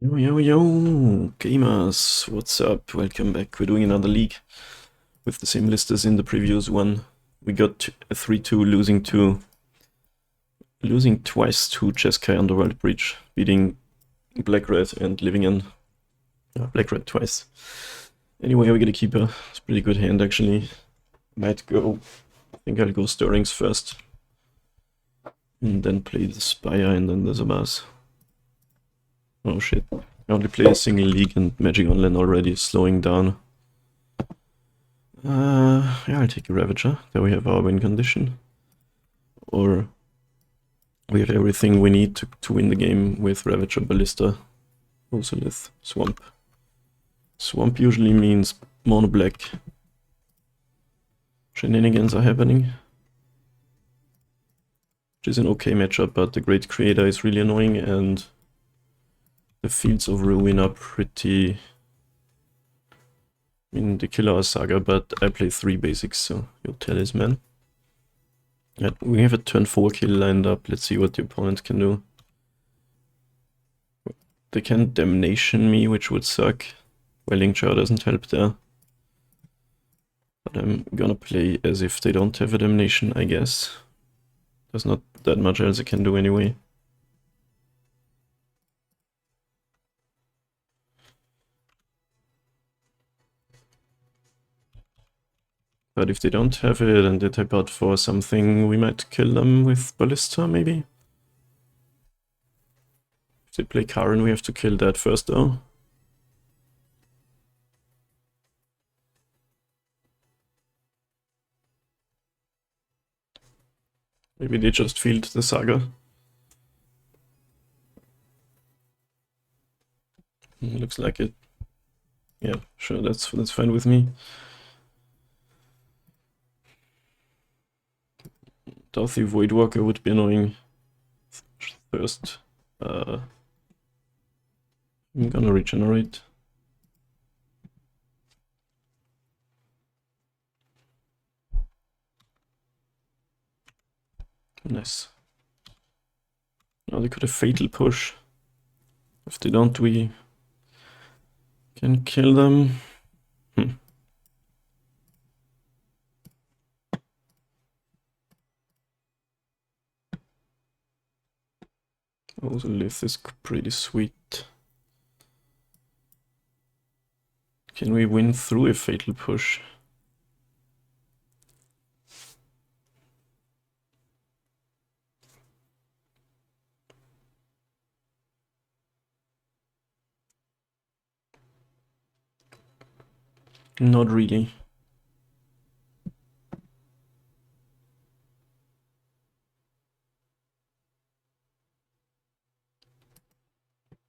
Yo, yo, yo, gamers, what's up? Welcome back. We're doing another league with the same list as in the previous one. We got a 3-2, losing twice to Jeskai Underworld Breach, beating Black Red and living in Black Red twice. Anyway, we get a keeper. It's a pretty good hand actually. Might go, I think I'll go Stirrings first. And then play the Spire and then the Zabaz. Oh shit. I only play a single league and Magic Online already is slowing down. Yeah, I'll take a Ravager. There we have our win condition. Or we have everything we need to win the game with Ravager, Ballista, Ozolith, Swamp. Swamp usually means mono black. Shenanigans are happening. Which is an okay matchup, but the Great Creator is really annoying and the Fields of Ruin are pretty... I mean, the killer is Saga, but I play 3 basics, so your Talisman. Yeah, we have a turn 4 kill lined up. Let's see what the opponent can do. They can Damnation me, which would suck. Welling Jar doesn't help there. But I'm gonna play as if they don't have a Damnation, I guess. There's not that much else I can do anyway. But if they don't have it and they type out for something, we might kill them with Ballista, maybe? If they play Karen, we have to kill that first, though. Maybe they just field the Saga. Looks like it. Yeah, sure, that's fine with me. Dorothy Voidwalker would be annoying. First, I'm gonna regenerate. Nice. Now they could have Fatal Push. If they don't, we can kill them. Ozolith is pretty sweet. Can we win through a Fatal Push? Not really.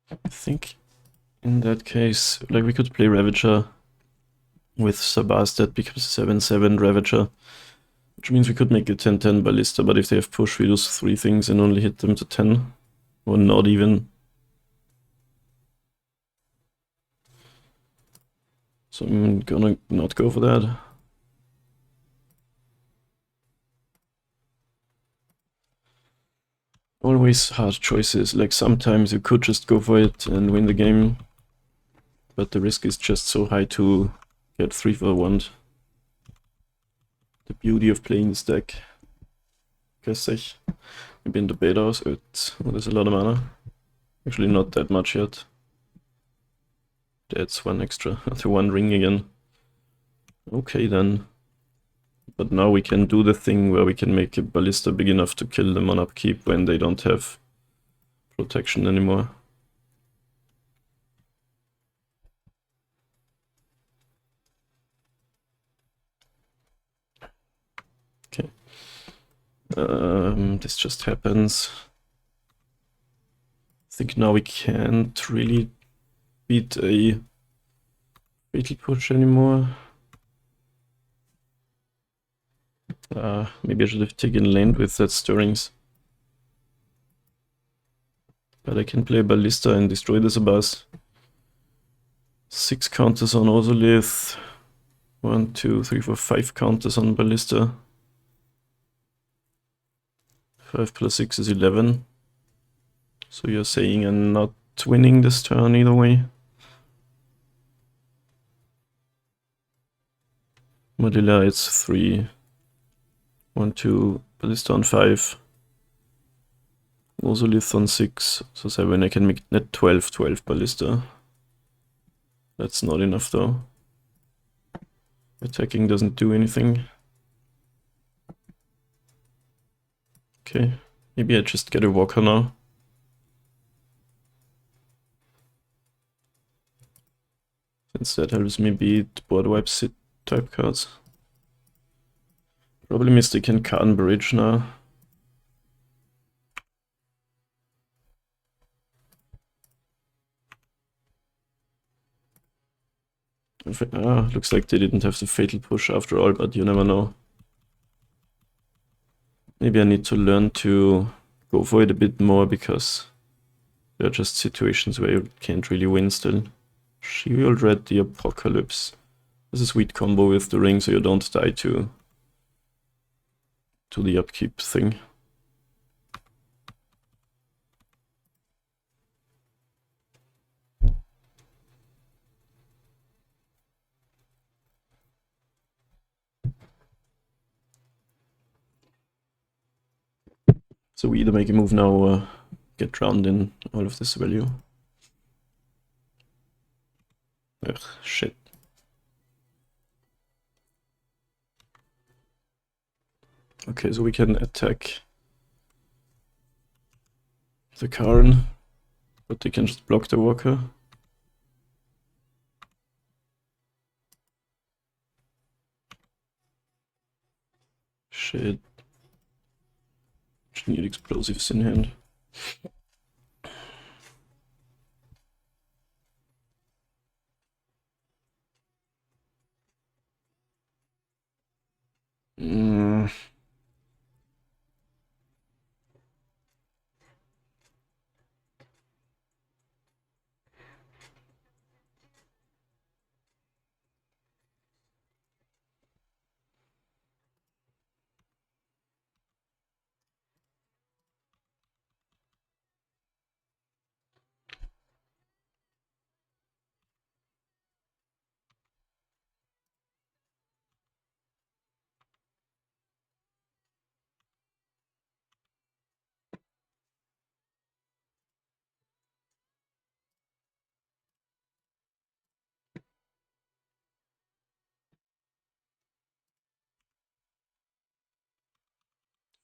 I think in that case, like, we could play Ravager with Sabas, that becomes 7/7 Ravager, which means we could make a 10/10 Ballista, but if they have push, we lose 3 things and only hit them to 10, or not even. So I'm gonna not go for that. Always hard choices, like sometimes you could just go for it and win the game, but the risk is just so high to get 3 for 1. The beauty of playing this deck. Guess maybe in the beta, so there's a lot of mana. Actually not that much yet. That's 1 extra, to 1 ring again. Okay then. But now we can do the thing where we can make a Ballista big enough to kill them on upkeep when they don't have protection anymore. Okay. This just happens. I think now we can't really beat a Fatal Push anymore. Maybe I should have taken land with that Stirrings. But I can play Ballista and destroy the Sabas. 6 counters on Ozolith. 1, 2, 3, 4, 5 counters on Ballista. 5 plus 6 is 11. So you're saying a not winning this turn either way. Modular, it's 3. 1, 2, Ballista on 5. Also Lith on 6. So 7, I can make net 12, 12 Ballista. That's not enough though. Attacking doesn't do anything. Okay, maybe I just get a walker now. Since that helps me beat board wipe sit type cards. Problem is they can Karn Bridge now. Looks like they didn't have the fatal push after all, but you never know. Maybe I need to learn to go for it a bit more, because there are just situations where you can't really win still. Shield Red the Apocalypse. This is a sweet combo with the ring, so you don't die to the upkeep thing. So we either make a move now or get drowned in all of this value. Ugh, shit. Okay, so we can attack the Karn, but they can just block the walker. Shit. Just need explosives in hand.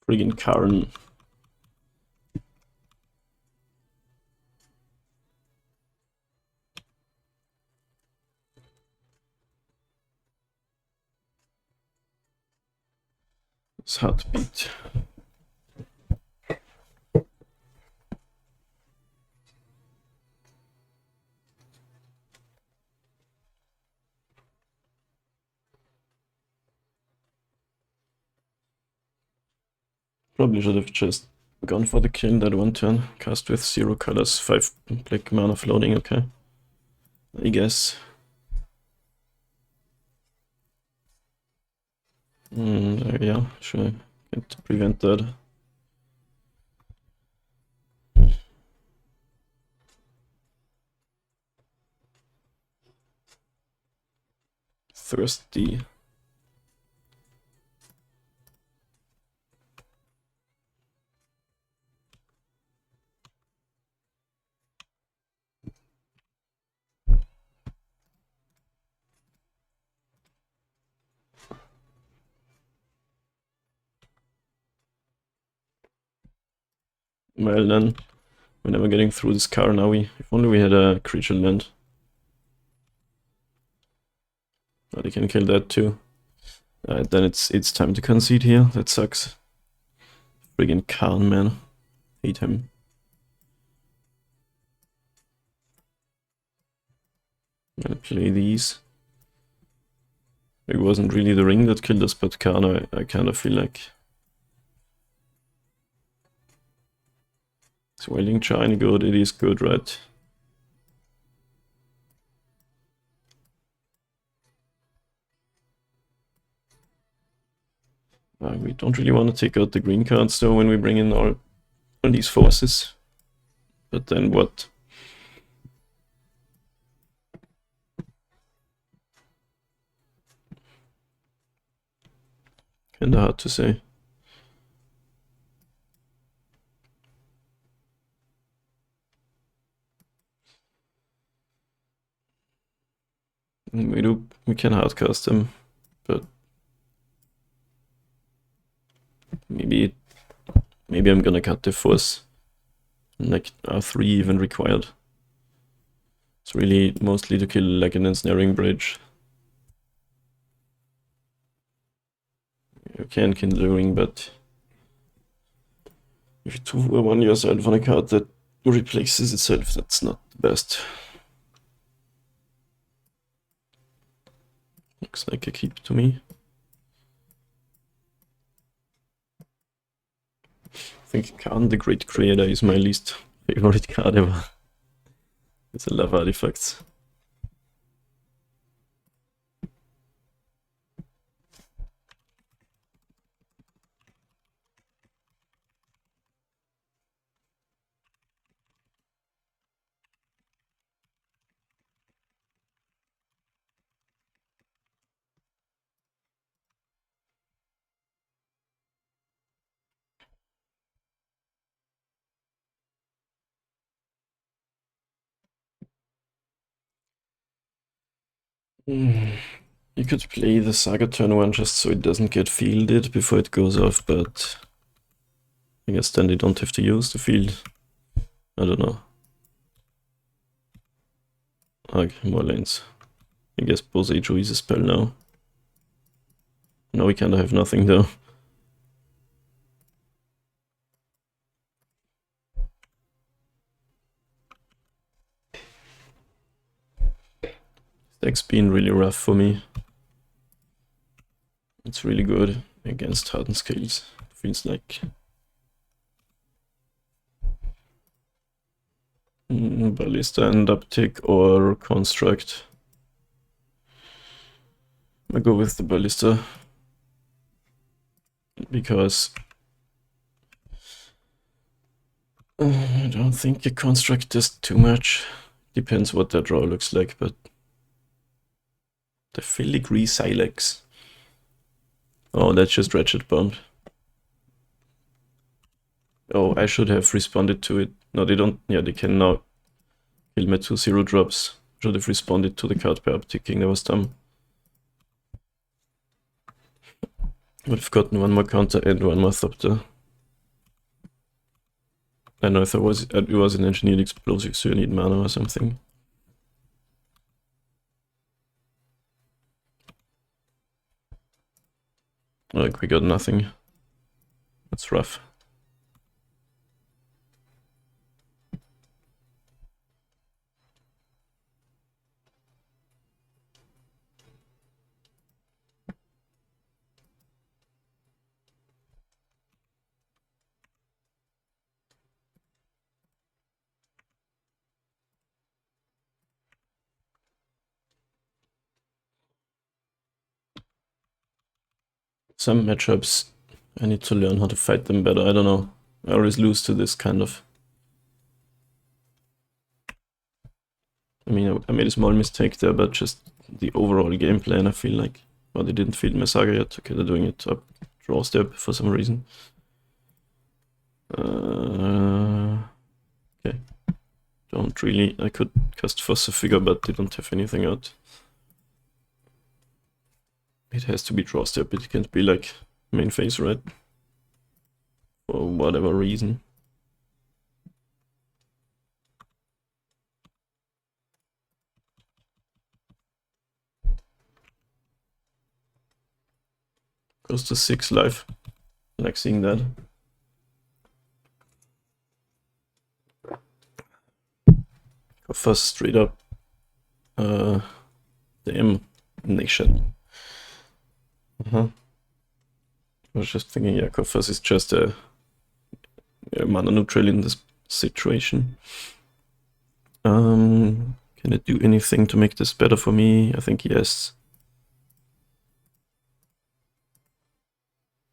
Friggin' Karn. It's hard to beat. Probably should have just gone for the kill that one turn. Cast with 0 colors, 5 black mana floating, okay. I guess. Yeah, sure. Can't prevent that. Thirsty. Well then, we're never getting through this car now. If only we had a creature land. Oh, they can kill that too. Then it's time to concede here. That sucks. Friggin' Karn, man. Hate him. I'm gonna play these. It wasn't really the ring that killed us, but Karn, I kind of feel like. Swelling Shiny good, it is good, right? We don't really want to take out the green cards though when we bring in all these forces. But then what? Kinda hard to say. We can hardcast them, but maybe I'm gonna cut the force. Like R3 even required. It's really mostly to kill like an ensnaring bridge. You can kill the ring, but if you 2/1 yourself on a card that replaces itself, that's not the best. Looks like a keep to me. I think Khan the Great Creator is my least favorite card ever. It's a lot of artifacts. You could play the Saga turn 1 just so it doesn't get fielded before it goes off, but I guess then they don't have to use the field. I don't know. Okay, more lanes. I guess Boseiju is a spell now. Now we kinda have nothing though. Deck's been really rough for me. It's really good against hardened scales. Feels like. Ballista and uptick or construct. I go with the ballista because I don't think a construct does too much. Depends what that draw looks like, but the filigree silex. Oh, that's just ratchet bombed. Oh, I should have responded to it. No, they don't. Yeah, they can now kill my 2/0 drops. Should have responded to the card by upticking. That was dumb. Would have gotten one more counter and one more Thopter. I don't know if it was an engineered explosive, so you need mana or something. Like, we got nothing. That's rough. Some matchups, I need to learn how to fight them better. I don't know. I always lose to this kind of. I mean, I made a small mistake there, but just the overall game plan, I feel like. Well, they didn't field my Saga yet. Okay, they're doing it up draw step for some reason. Okay. Don't really. I could cast Fossa Figure, but they don't have anything out. It has to be draw step. It can't be like main phase, right? For whatever reason. Goes to 6 life. I like seeing that. Coffers straight up. Damn nation. I was just thinking, yeah, Coffers is just a mana neutral in this situation. Can it do anything to make this better for me? I think yes.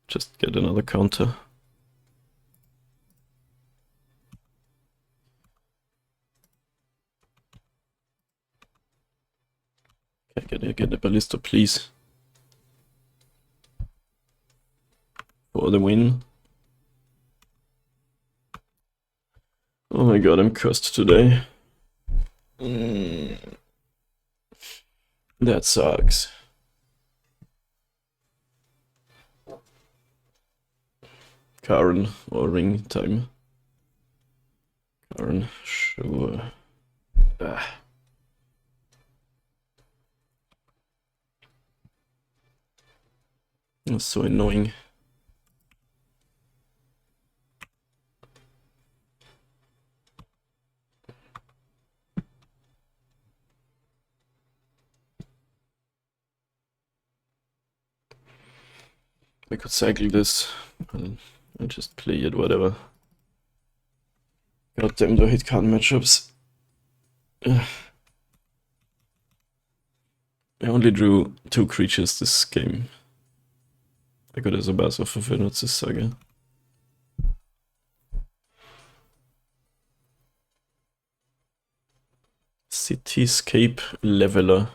Just get another counter. Okay, get a ballista, please. god, I'm cursed today. That sucks. Karen or ring time. Karen, sure. That's so annoying. I could cycle this. I'll just play it, whatever. God damn, do I hate card matchups. I only drew 2 creatures this game. I got as a Bass of Fenritz's Saga. Cityscape Leveler.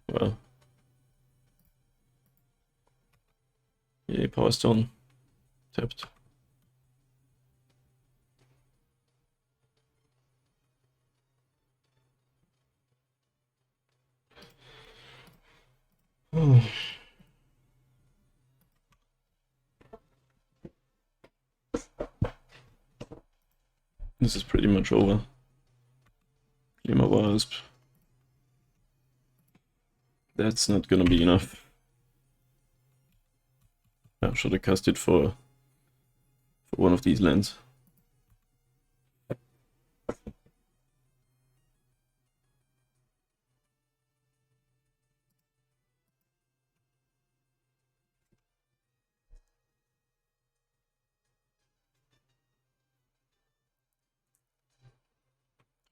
Wow. Yay, Power Stone. Tapped. Oh. This is pretty much over. Glimmer Wasp. That's not gonna be enough. I should have cast it for one of these lands.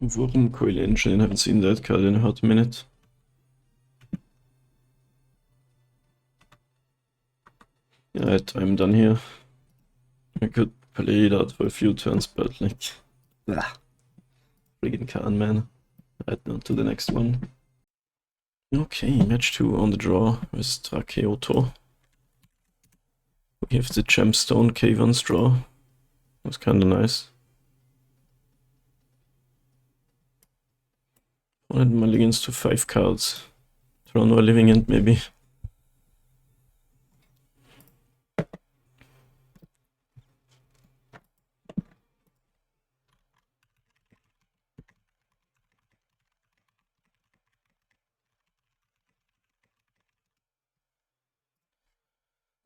Wurmcoil Engine, haven't seen that card in a hot minute. Alright, I'm done here. I could play it out for a few turns, but like... Friggin' can, man. Right, on to the next one. Okay, match 2 on the draw with Tracheoto. We have the Gemstone Caverns draw. That's kinda nice. One mulligans to 5 cards. Draw no living end, maybe.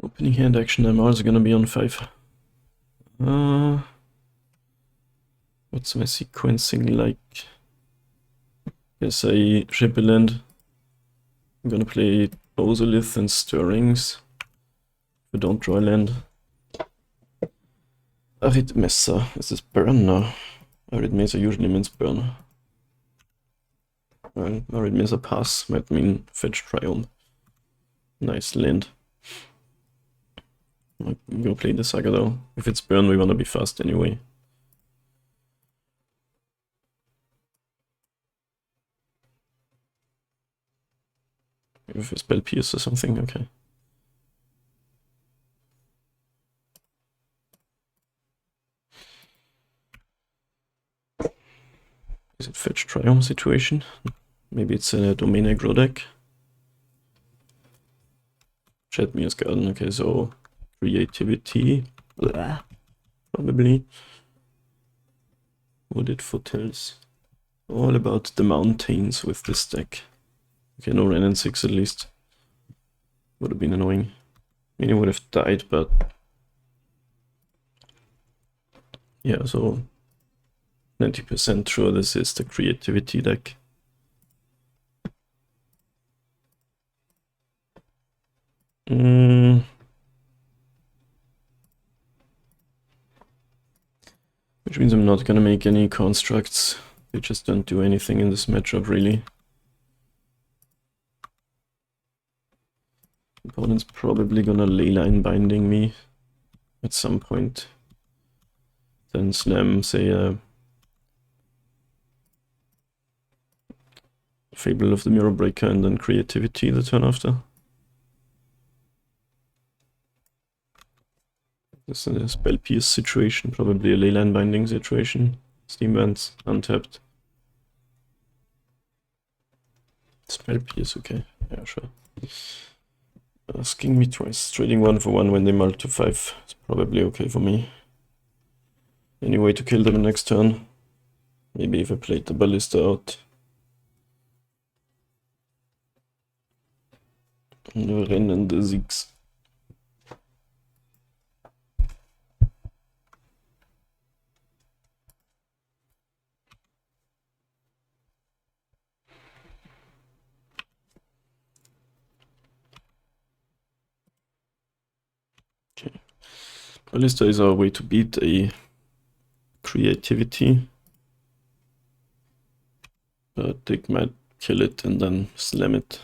Opening hand action, I'm also gonna be on 5. What's my sequencing like? Yes, I ship a land. I'm gonna play Ozolith and Stirrings. If I don't draw a land. Arid Mesa. Is this burn now? Arid Mesa usually means burn. Well, Arid Mesa pass might mean fetch Triumph. Nice land. I'm gonna play the Saga though. If it's burn, we wanna be fast anyway. If a spell pierce or something, okay. Is it fetch Triumph situation? Maybe it's a domain aggro deck. Chatmir's Garden, okay, so creativity. Blah. Probably. What it foretells. All about the mountains with this deck. Okay, no Ren and 6 at least. Would have been annoying. I mean, it would have died, but... yeah, so... 90% sure this is the creativity deck. Which means I'm not gonna make any constructs. They just don't do anything in this matchup, really. Opponent's probably gonna leyline binding me at some point. Then slam, say, a Fable of the Mirror Breaker and then creativity the turn after. This is a spell pierce situation, probably a leyline binding situation. Steam Vents, untapped. Spell Pierce, okay. Yeah, sure. Asking me twice. Trading 1 for 1 when they mult to 5 is probably okay for me. Any way to kill them next turn? Maybe if I played the Ballista out. Rennende 6. Okay. Ballista is our way to beat a creativity. But they might kill it and then slam it.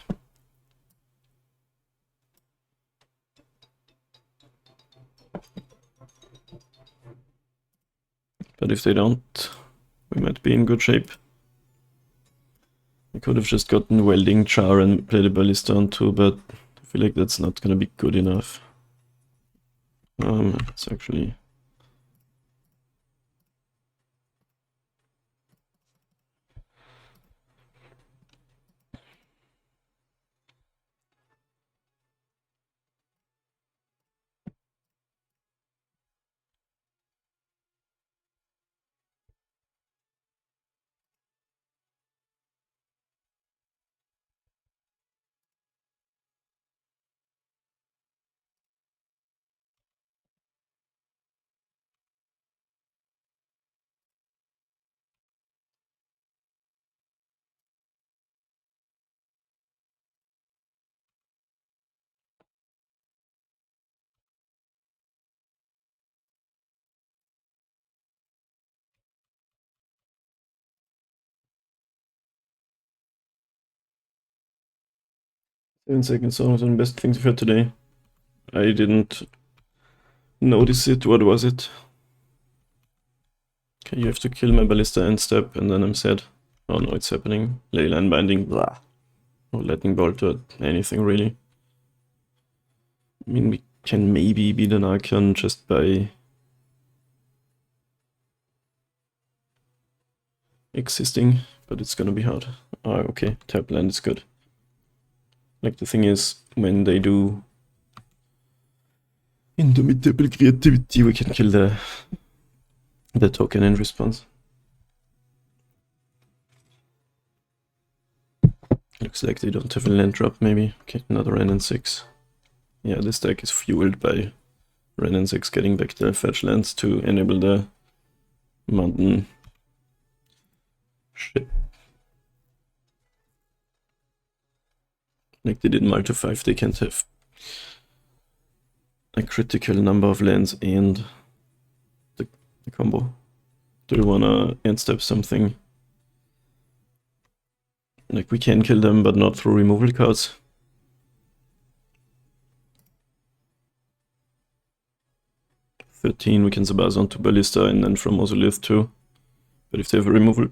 But if they don't, we might be in good shape. I could have just gotten Welding Char and played a Ballista on 2, but I feel like that's not gonna be good enough. It's actually... Seconds songs on best things for today. I didn't notice it. What was it? Okay, you have to kill my Ballista end step and then I'm sad. Oh no, it's happening. Leyline Binding, blah. No Lightning Bolt or anything really. I mean, we can maybe beat an Archon just by existing, but it's gonna be hard. Ah, okay, tap land is good. Like, the thing is, when they do Indomitable Creativity, we can kill the token in response. Looks like they don't have a land drop, maybe. Okay, another Ren and 6. Yeah, this deck is fueled by Ren and 6 getting back their fetch lands to enable the mountain shit. Like they did multi 5, they can't have a critical number of lands and the combo. Do you wanna end step something? Like, we can kill them, but not through removal cards. We can Zabaz onto Ballista and then from Modular too. But if they have a removal,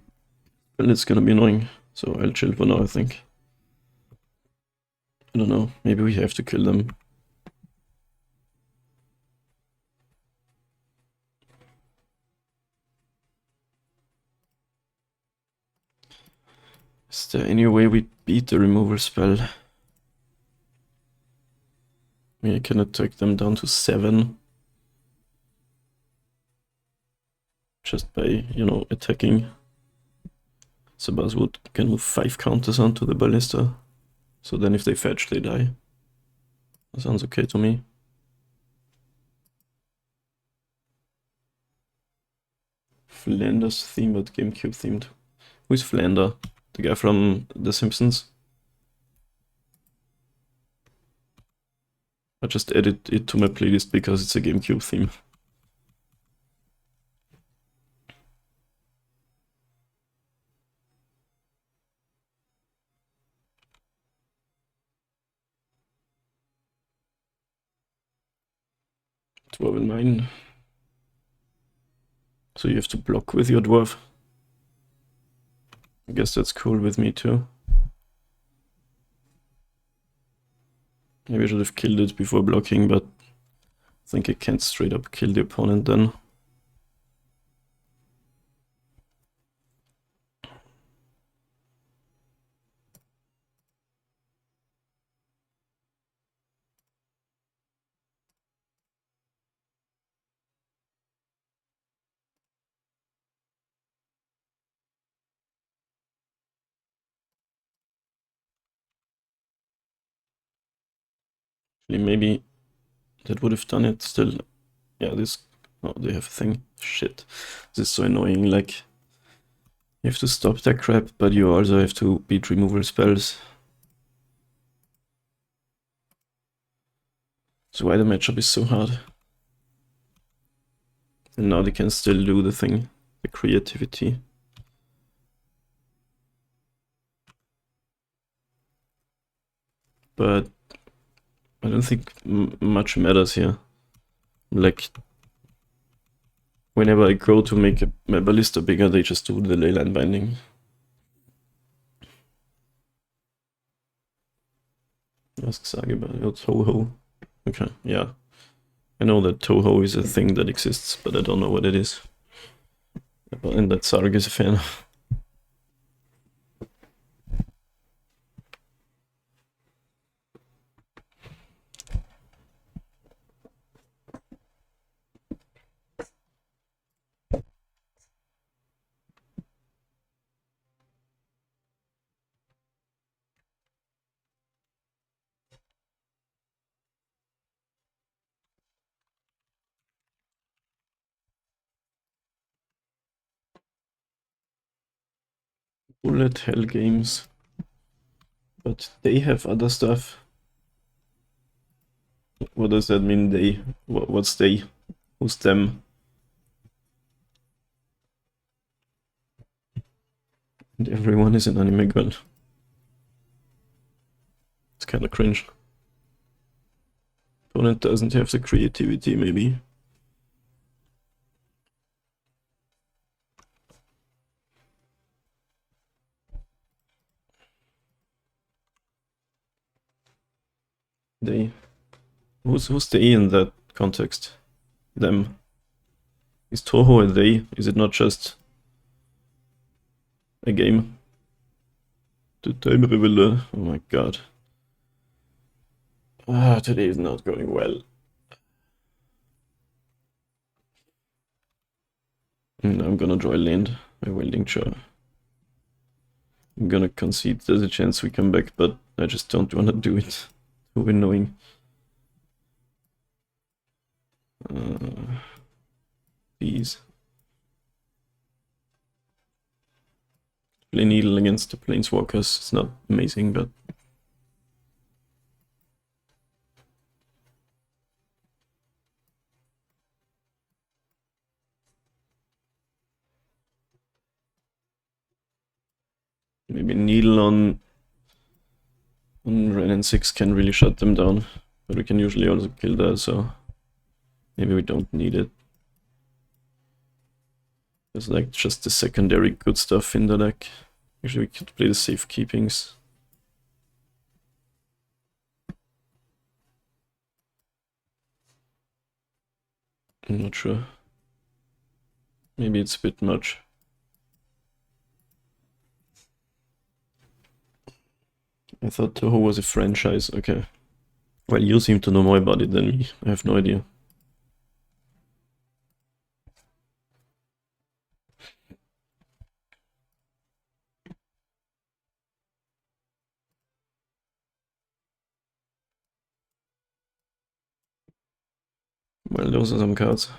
well, it's gonna be annoying. So I'll chill for now, I think. I don't know, maybe we have to kill them. Is there any way we beat the removal spell? I mean, I can attack them down to 7. Just by, you know, attacking. Zabaz can move 5 counters onto the Ballista. So then if they fetch, they die. That sounds okay to me. Flanders themed, GameCube themed. Who's Flander? The guy from The Simpsons? I just added it to my playlist because it's a GameCube theme. Dwarf in mine. So you have to block with your dwarf. I guess that's cool with me too. Maybe I should have killed it before blocking, but I think I can't straight up kill the opponent then. Maybe that would have done it still. Yeah, this... Oh, they have a thing. Shit. This is so annoying, like... You have to stop that crap, but you also have to beat removal spells. So why the matchup is so hard. And now they can still do the thing. The creativity. But... I don't think much matters here. Like... Whenever I go to make my ballista bigger, they just do the leyline binding. Ask Sage about your Toho. Okay, yeah. I know that Toho is a thing that exists, but I don't know what it is. And that Sarg is a fan. Bullet Hell Games. But they have other stuff. What does that mean, they? What's they? Who's them? And everyone is an anime girl. It's kinda cringe. Opponent doesn't have the creativity, maybe. They. Who's they in that context? Them. Is Toho a they? Is it not just a game? The time revealer. Oh my god. Ah, today is not going well. I'm gonna draw a land. A Welding Chair. I'm gonna concede there's a chance we come back, but I just don't wanna do it. Too annoying. These. Play Needle against the planeswalkers. It's not amazing, but... Maybe Needle on Ren and 6 can really shut them down. But we can usually also kill that, so... Maybe we don't need it. There's like just the secondary good stuff in the deck. Actually, we could play the safekeepings. I'm not sure. Maybe it's a bit much. I thought Toho was a franchise, okay. Well, you seem to know more about it than me. I have no idea. Well, those are some cards.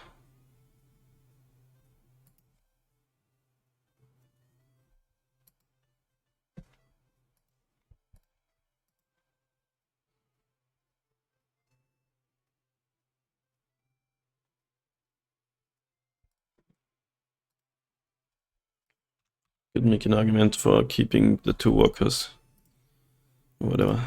Could make an argument for keeping the 2 walkers. Whatever.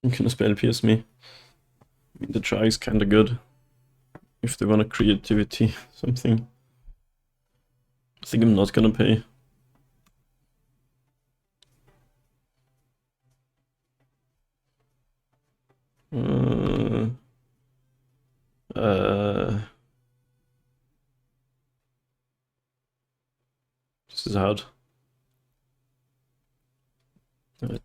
I'm gonna spell pierce me. I mean, the try is kinda good. If they want a creativity, something. I think I'm not gonna pay. is hard. Alright.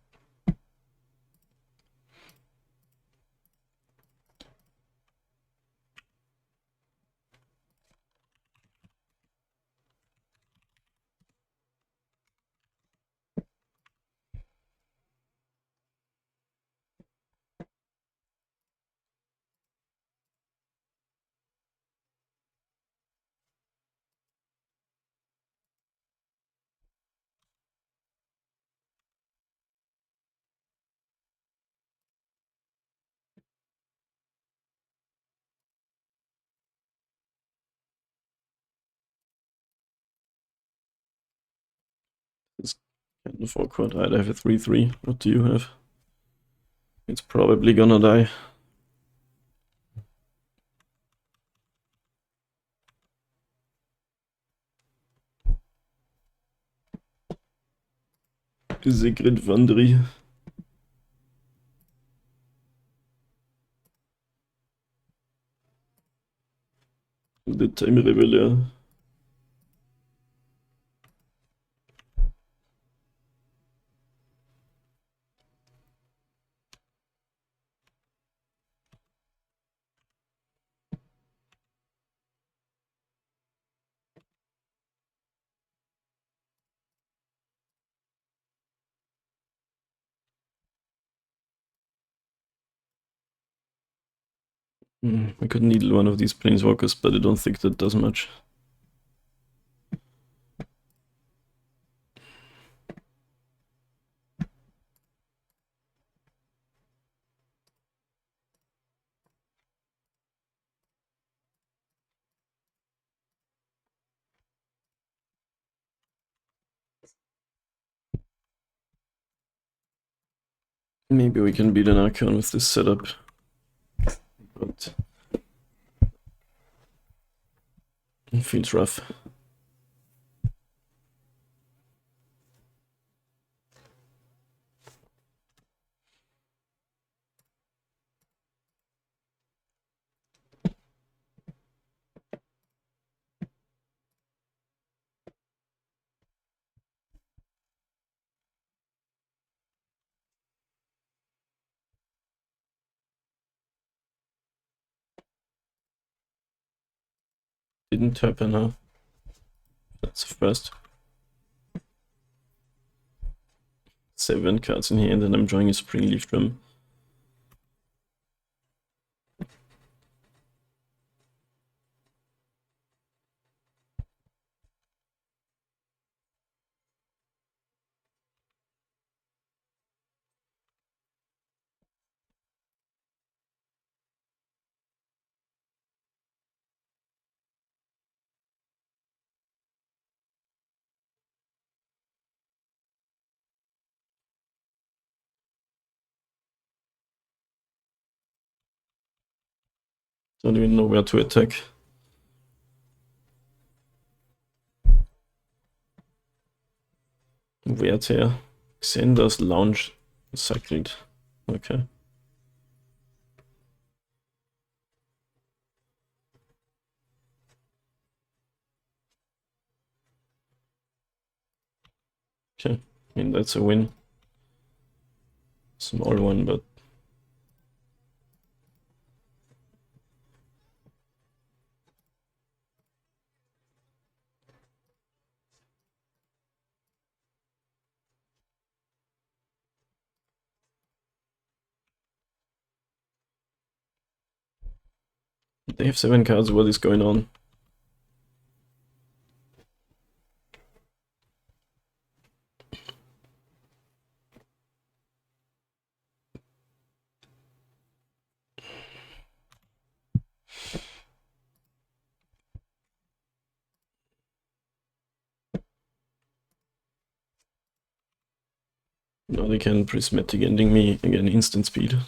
It's kind of awkward. I have a 3/3. What do you have? It's probably gonna die. Sigrid Vandri. The Time Rebel. I could needle one of these planeswalkers, but I don't think that does much. Maybe we can beat an Archon with this setup. But it feels rough. Didn't happen, huh? That's the first. 7 cards in hand, and I'm drawing a Springleaf Drum. Don't even know where to attack. Werther. Xander's Lounge cycled. Okay. Okay. I mean, that's a win. Small one, but they have 7 cards. What is going on? Now they can prismatic ending me again, instant speed.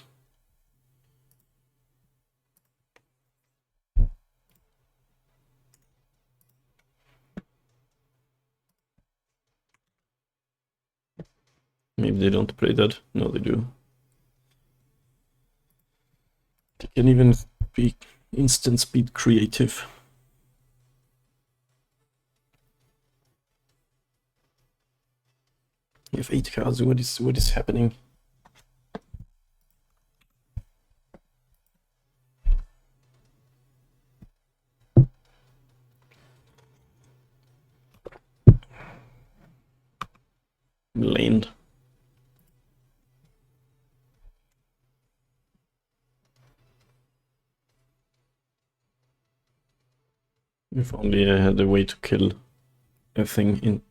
Maybe they don't play that. No, they do. They can even be instant speed creative. You have 8 cards, what is happening? Land. If only I had a way to kill a thing in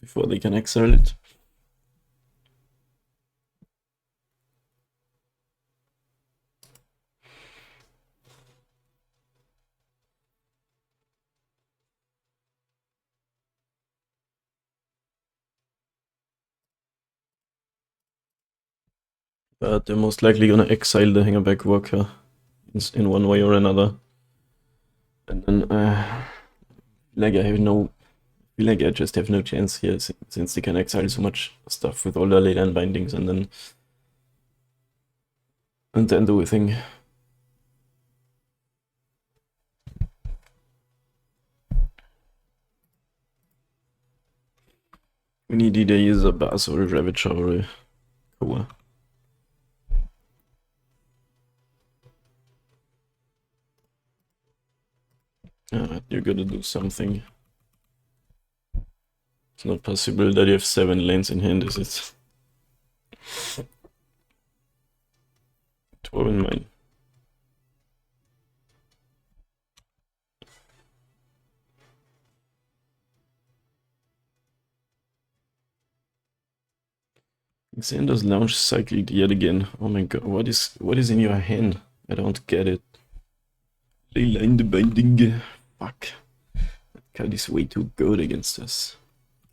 before they can exile it. But they're most likely gonna exile the Hangerback Worker in one way or another. And then, like I just have no chance here since they can exile so much stuff with all the leyline bindings and then do a thing. We need either use a Bass or a Ravager or a Koa. You're gonna do something. It's not possible that you have 7 lanes in hand, is it? 12 in mine. Xander's launch cycled yet again. Oh my god, what is in your hand? I don't get it. Leyline the binding. Fuck. That card is way too good against us.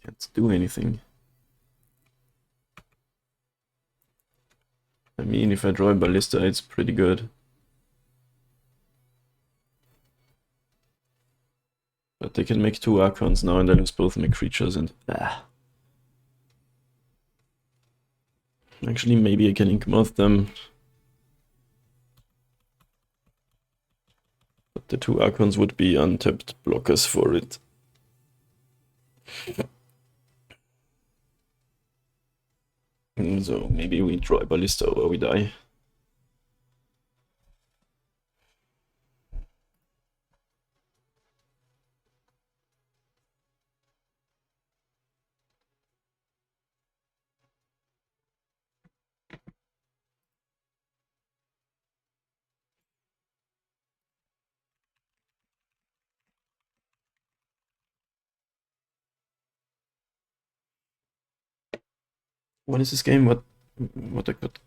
Can't do anything. I mean, if I draw a Ballista, it's pretty good. But they can make 2 Archons now and I lose both my creatures and... Actually, maybe I can Inkmoth them. But the 2 Archons would be untapped blockers for it. So maybe we draw a Ballista or we die. What is this game? What I got?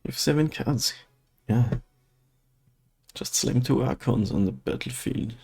You have 7 cards. Yeah. Just slam 2 Archons on the battlefield.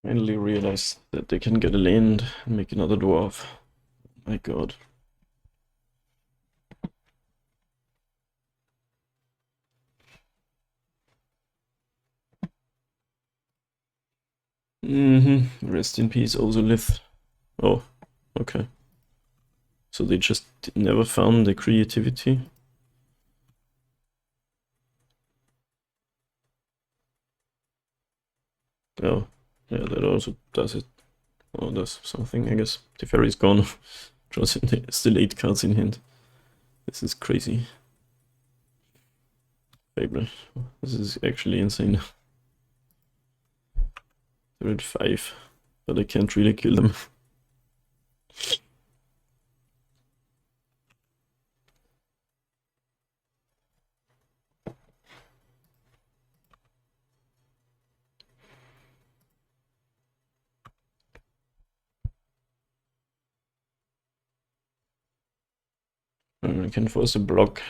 Finally realized that they can get a land and make another dwarf. My god. Rest in peace, Ozolith. Oh, okay. So they just never found the creativity. Oh, yeah, that also does it. Oh, does something, I guess. The fairy's gone. Draws still 8 cards in hand. This is crazy. Fable. This is actually insane. They're at 5, but I can't really kill them. I can force a block.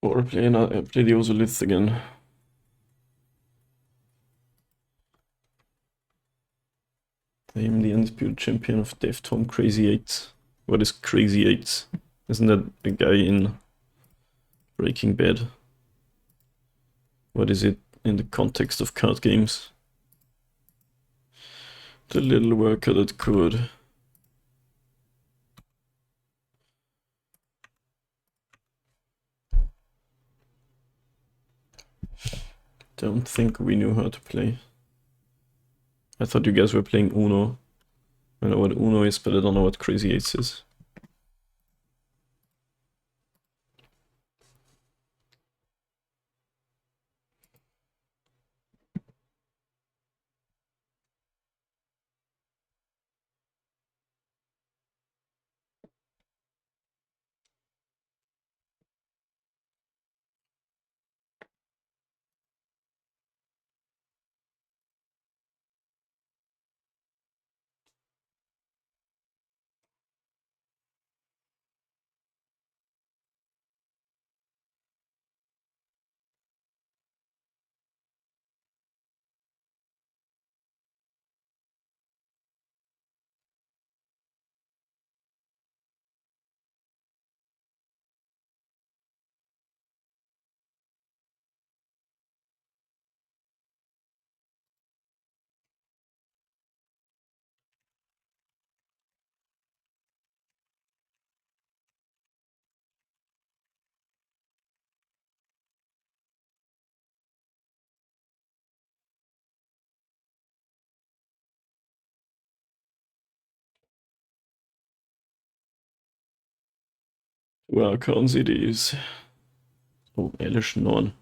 Or play the Ozolith again. I am the undisputed champion of Death Home Crazy 8. What is Crazy 8? Isn't that a guy in Breaking Bad? What is it in the context of card games? The little worker that could. Don't think we knew how to play. I thought you guys were playing Uno. I know what Uno is, but I don't know what Crazy 8 is. Well, can't see these. Oh, Elish Norn.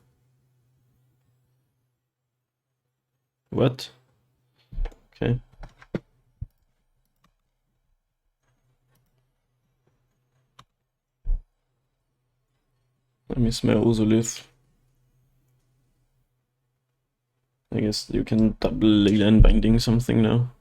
What? Okay. Let me smell Ozolith. I guess you can double Leyland binding something now.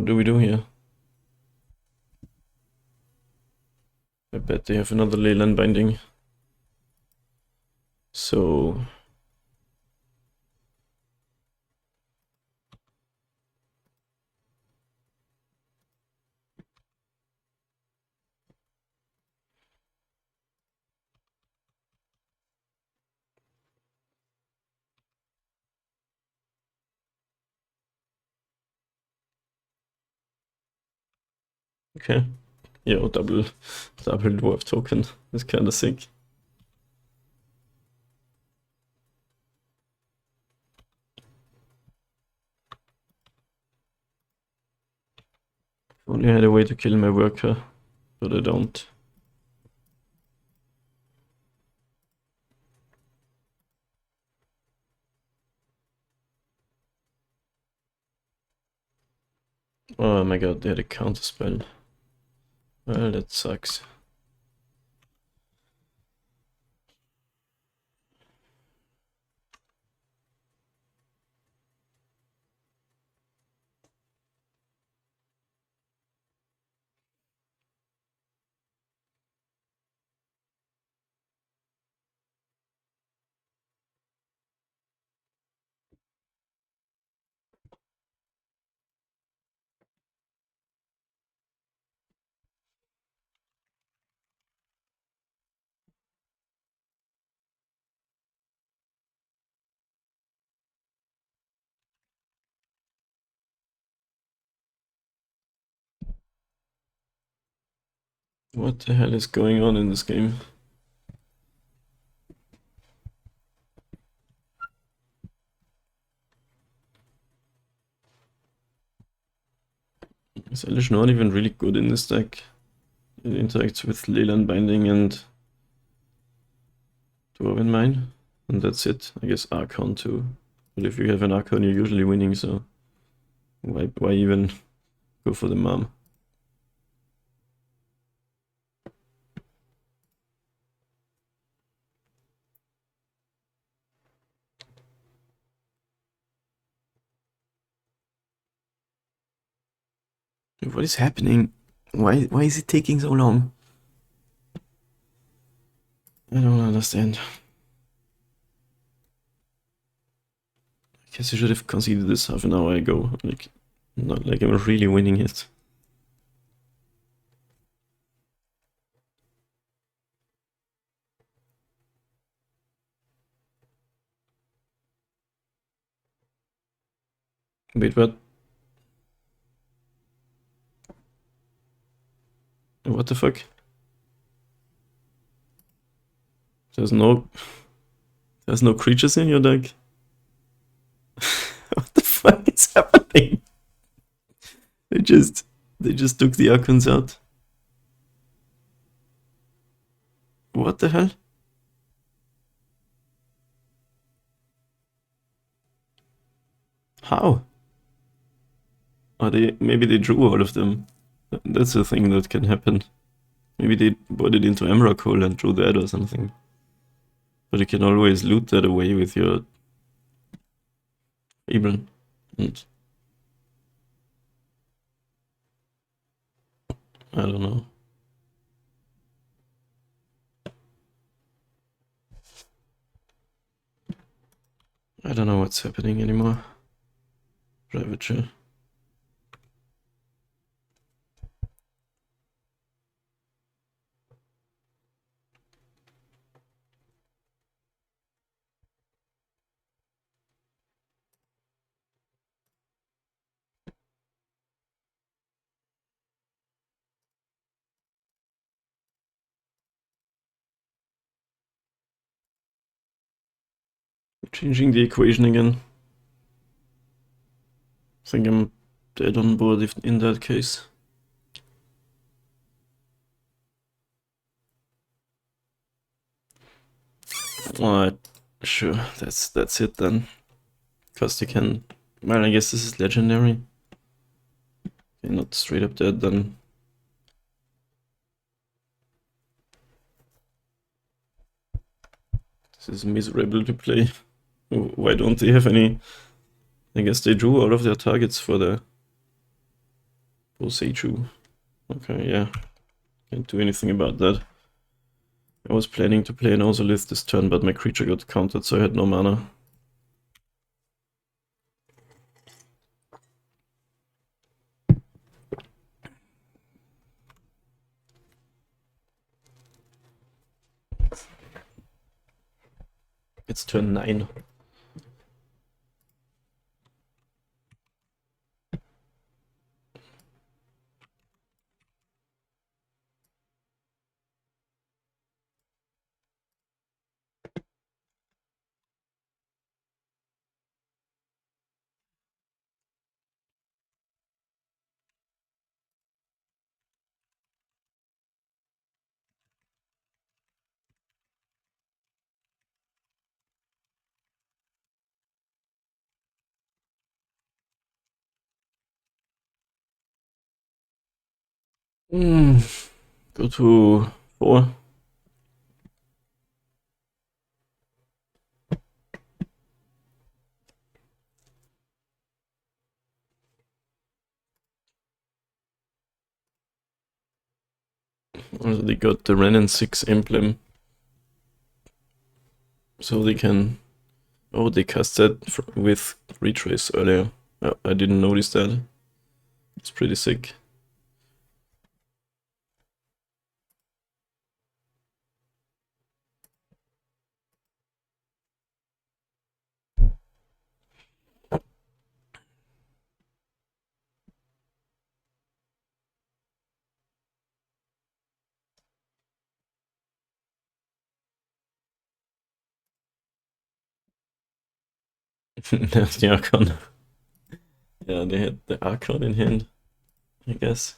What do we do here? I bet they have another Leyland binding. So... Okay. Yeah, double dwarf token. That's kinda sick. Only had a way to kill my worker, but I don't. Oh my god, they had a counter spell. Well, that sucks. What the hell is going on in this game? Is Elish not even really good in this deck? It interacts with Leyland Binding and Dwarven Mine, and that's it. I guess Archon too. But if you have an Archon, you're usually winning, so why even go for the mom? What is happening? Why is it taking so long? I don't understand. I guess I should have conceded this half an hour ago. Like, not like I'm really winning it. Wait, what? What the fuck? There's no creatures in your deck? What the fuck is happening? They just took the Archons out. What the hell? How? Maybe they drew all of them. That's a thing that can happen. Maybe they brought it into Emrakul and drew that or something. But you can always loot that away with your Fable. And I don't know. I don't know what's happening anymore. Ravager. Changing the equation again. I think I'm dead on board if in that case. Alright, sure, that's it then. Because they can... Well, I guess this is legendary. Okay, not straight up dead then. This is miserable to play. Why don't they have any... I guess they drew all of their targets for the Boseiju. Okay, yeah. Can't do anything about that. I was planning to play an Ozolith this turn, but my creature got countered, so I had no mana. It's turn 9. Go to 4. Also they got the Ren and 6 emblem. So they can... Oh, they cast that with Retrace earlier. Oh, I didn't notice that. It's pretty sick. There's the Archon. Yeah, they had the Archon in hand, I guess.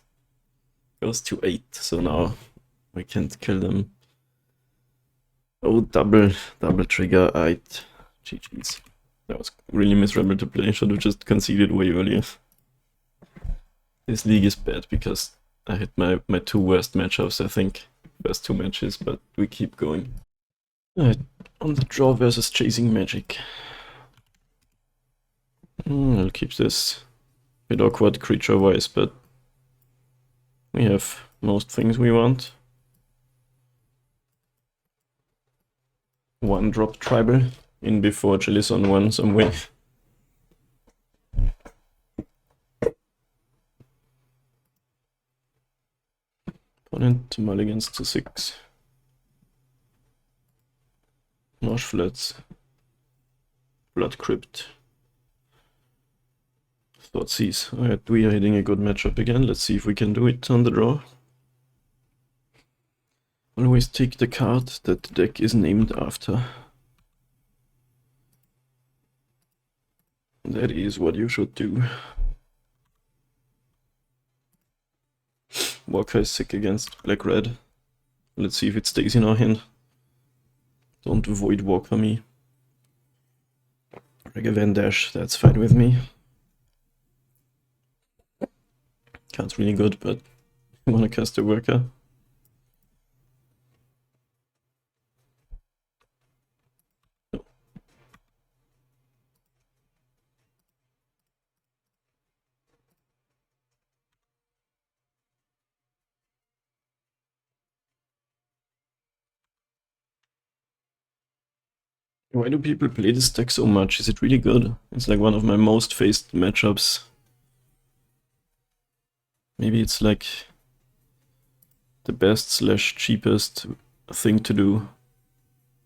Goes to 8, so now we can't kill them. Oh, double trigger, 8. GG's. That was really miserable to play. Should have just conceded way earlier. This league is bad because I hit my two worst matchups, I think. First two matches, but we keep going. Alright, on the draw versus Chasing Magic. I'll keep this a bit awkward creature-wise, but we have most things we want. One drop tribal in before Chalice on one some way. Opponent mulligans to 6. Marsh Flats. Blood Crypt. Thoughtseize. Alright, we are hitting a good matchup again. Let's see if we can do it on the draw. Always take the card that the deck is named after. That is what you should do. Walker is sick against black-red. Let's see if it stays in our hand. Don't avoid Walker me. Regavan Dash, that's fine with me. Card's really good, but I wanna cast a worker. No. Why do people play this deck so much? Is it really good? It's like one of my most faced matchups. Maybe it's like the best slash cheapest thing to do.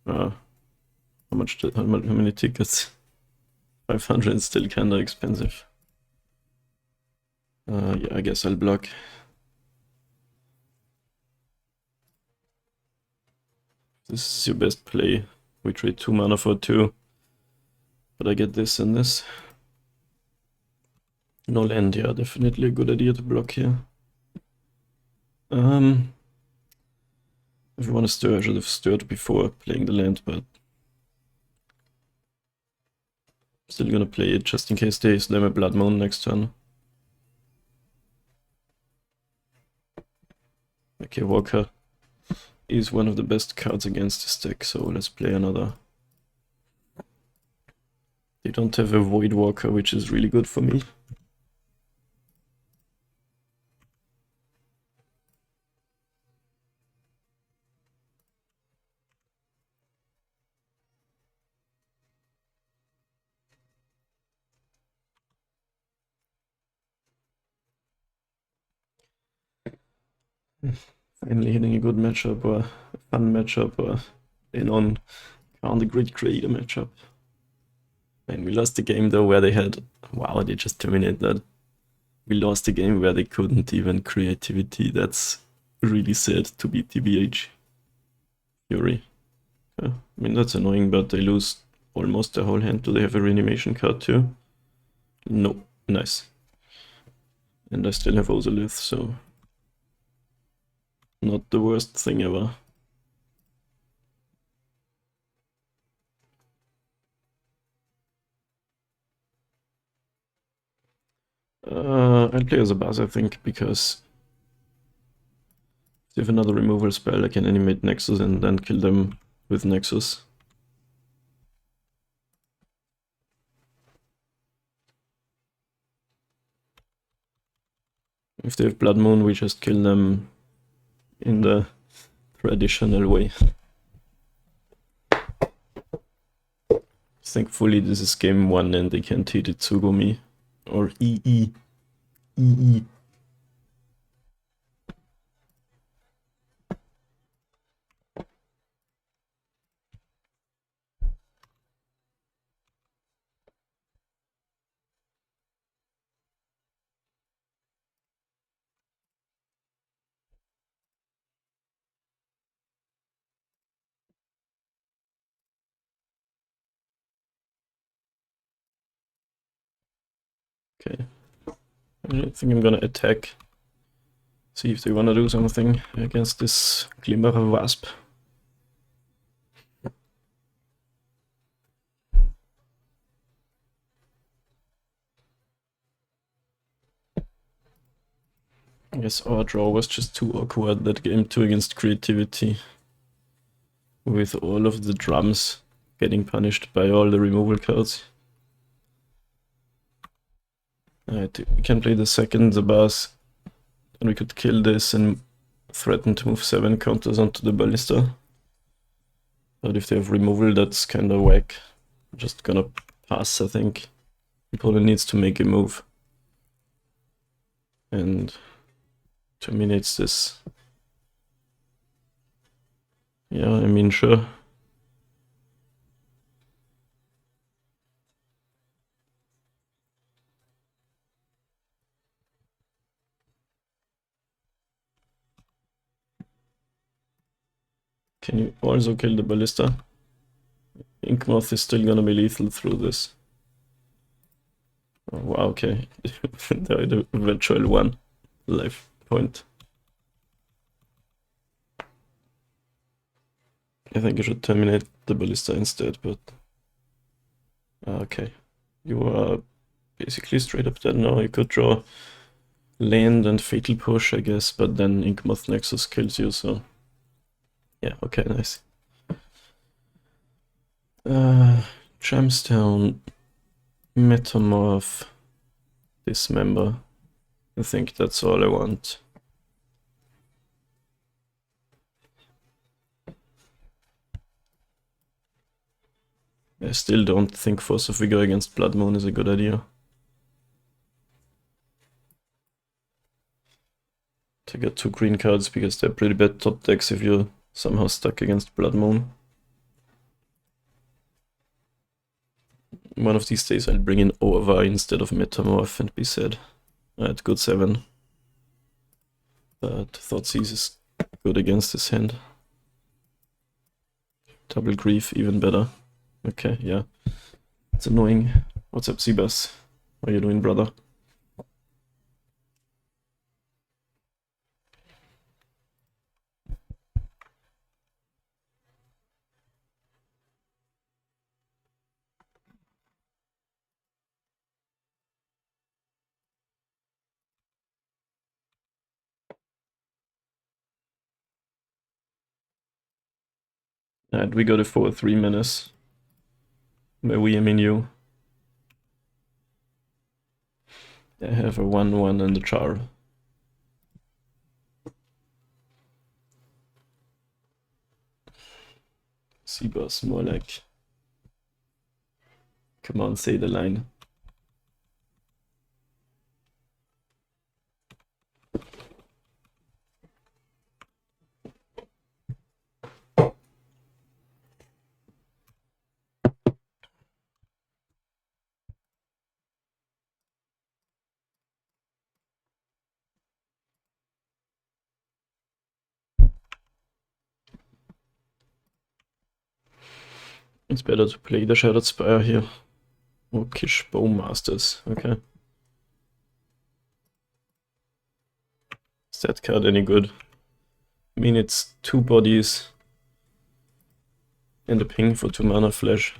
How many tickets? 500 is still kinda expensive. Yeah, I guess I'll block. This is your best play. We trade 2 mana for 2. But I get this and this. No land, yeah, definitely a good idea to block here. If you want to stir, I should have stirred before playing the land, but still gonna play it just in case they slam a Blood Moon next turn. Okay, Walker is one of the best cards against this deck, so let's play another. They don't have a Void Walker, which is really good for me. Finally hitting a good matchup or a fun matchup or in on the grid creator matchup. And we lost the game though where they had, wow, they just terminated that. We lost the game where they couldn't even creativity. That's really sad to be TBH. Fury. I mean, that's annoying, but they lose almost their whole hand. Do they have a reanimation card too? No. Nice. And I still have Ozolith, so not the worst thing ever. I'll play as a Buzz, I think, because if they have another removal spell, I can animate Nexus and then kill them with Nexus. If they have Blood Moon, we just kill them in the traditional way. Thankfully, this is game 1 and they can't hit Itsugumi or EE. EE. Okay. I think I'm gonna attack. See if they wanna do something against this Glimmer Wasp. I guess our draw was just too awkward that game 2 against creativity. With all of the drums getting punished by all the removal cards. Alright, we can play the second, the boss, and we could kill this and threaten to move 7 counters onto the ballista. But if they have removal, that's kinda whack. I'm just gonna pass, I think. Opponent needs to make a move. And terminates this. Yeah, I mean, sure. Can you also kill the ballista? Inkmoth is still gonna be lethal through this. Oh, wow, okay. The eventual 1 life point. I think I should terminate the ballista instead, but... okay. You are basically straight up dead now. You could draw land and fatal push, I guess, but then Inkmoth Nexus kills you, so... yeah, okay, nice. Gemstone, Metamorph, Dismember. I think that's all I want. I still don't think Force of Vigor against Blood Moon is a good idea. Take out 2 green cards because they're pretty bad top decks if you're somehow stuck against Blood Moon. One of these days I'll bring in Over instead of Metamorph and be sad. Alright, good 7. But Thoughtseize is good against this hand. Double Grief, even better. Okay, yeah. It's annoying. What's up, Seabass? How you doing, brother? Alright, we got a 4-3 menace. By we, I mean you. I have a 1-1 and a char. Seabass, more like... come on, say the line. It's better to play the Shattered Spire here. Or Kish Bowmasters, okay. Is that card any good? I mean, it's 2 bodies and a ping for 2 mana flash.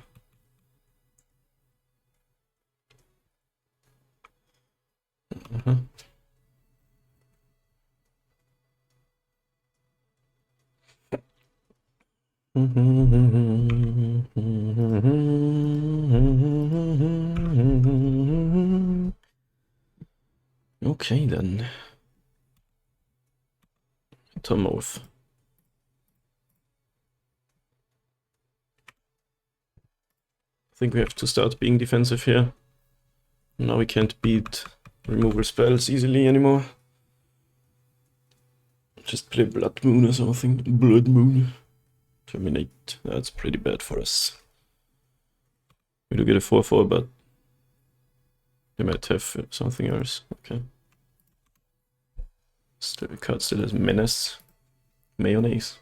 Okay then. Metamorph. I think we have to start being defensive here. Now we can't beat removal spells easily anymore. Just play Blood Moon or something. Blood Moon. Terminate. That's pretty bad for us. We do get a 4-4, but we might have something else. Okay. Still, the card still has Menace. Mayonnaise.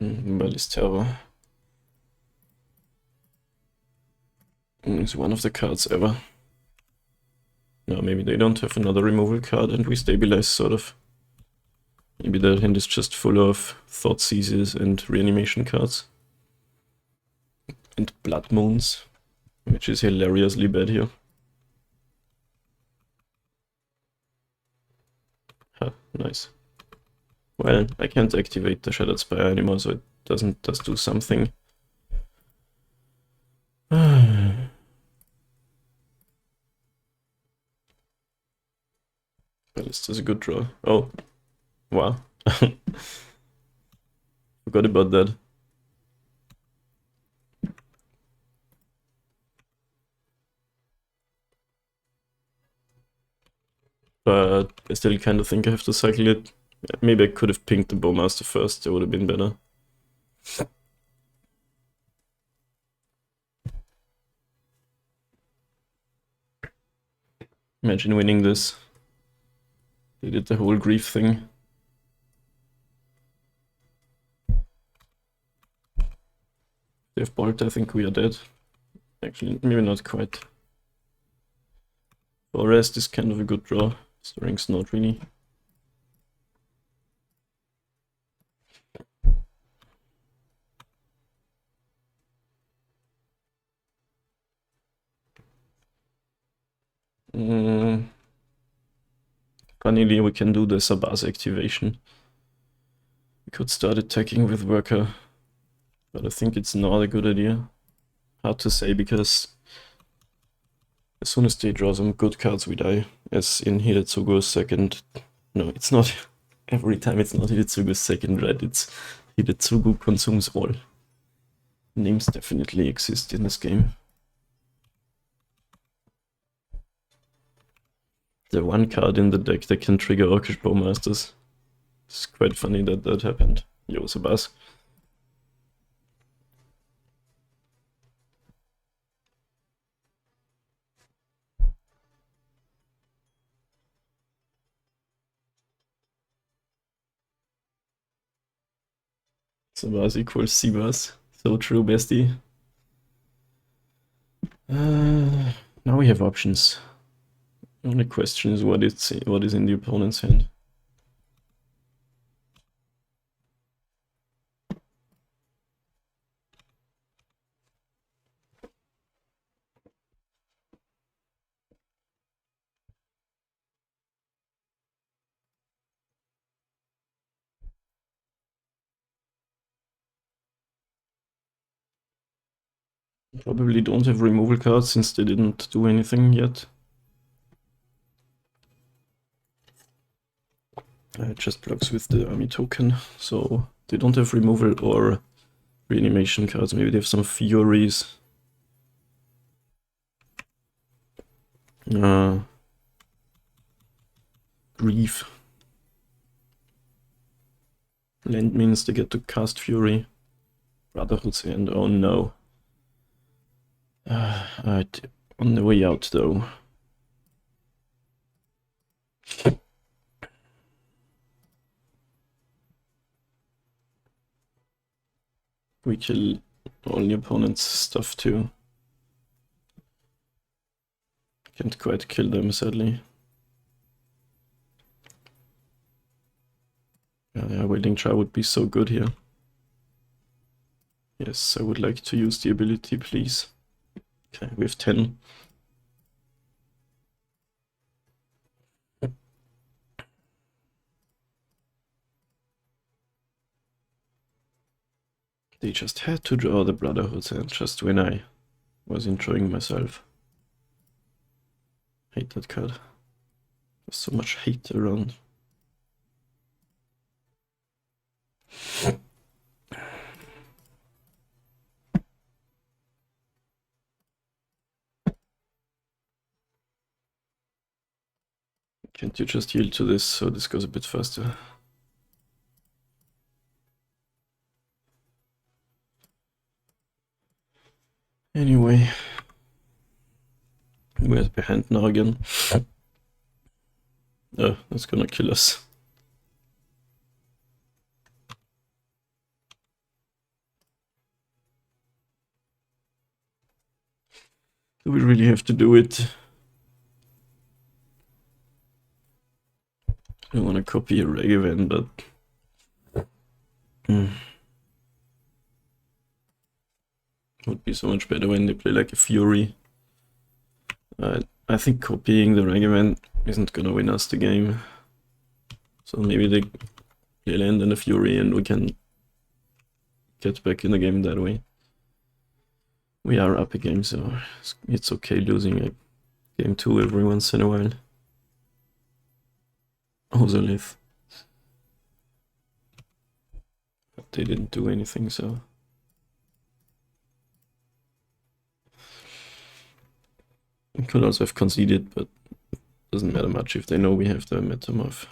Ballis Terror is one of the cards ever. No, maybe they don't have another removal card and we stabilize, sort of. Maybe their hand is just full of Thought Seizes and Reanimation cards. And Blood Moons, which is hilariously bad here. Huh, nice. Well, I can't activate the Shattered Spire anymore, so it doesn't just do something. Ballista is a good draw. Oh, wow. Forgot about that. But I still kind of think I have to cycle it. Maybe I could have pinged the Bowmaster first, that would have been better. Imagine winning this. They did the whole grief thing. They have Bolt, I think we are dead. Actually, maybe not quite. For rest is kind of a good draw. Stirring's not really. Funnily, we can do the Sabaz activation. We could start attacking with Worker, but I think it's not a good idea. Hard to say, because as soon as they draw some good cards, we die. As in Hidetsugu's second. No, it's not. Every time it's not Hidetsugu's second, right? It's Hidetsugu consumes all. Names definitely exist in this game. The one card in the deck that can trigger Orcish Bowmasters. It's quite funny that that happened. Yo, Sabaz. Sabaz equals Sibas. So true, bestie. Now we have options. The only question is what is in the opponent's hand. Probably don't have removal cards since they didn't do anything yet. It just blocks with the army token, so they don't have removal or reanimation cards. Maybe they have some Furies. Grief. Land means they get to cast Fury. Brotherhood's End, oh no. On the way out though. We kill all the opponent's stuff too. Can't quite kill them, sadly. Yeah, Wailing Try would be so good here. Yes, I would like to use the ability, please. Okay, we have 10. They just had to draw the Brotherhood and just when I was enjoying myself. Hate that card. There's so much hate around. Can't you just yield to this so this goes a bit faster? Anyway, we're behind now again. Oh, that's gonna kill us. Do we really have to do it? I don't want to copy a Reg event, but... Would be so much better when they play like a Fury. I think copying the Reg event isn't gonna win us the game. So maybe they play land and a Fury and we can get back in the game that way. We are up a game, so it's okay losing a game 2 every once in a while. Ozolith. But they didn't do anything, so... Could also have conceded, but doesn't matter much if they know we have the Metamorph.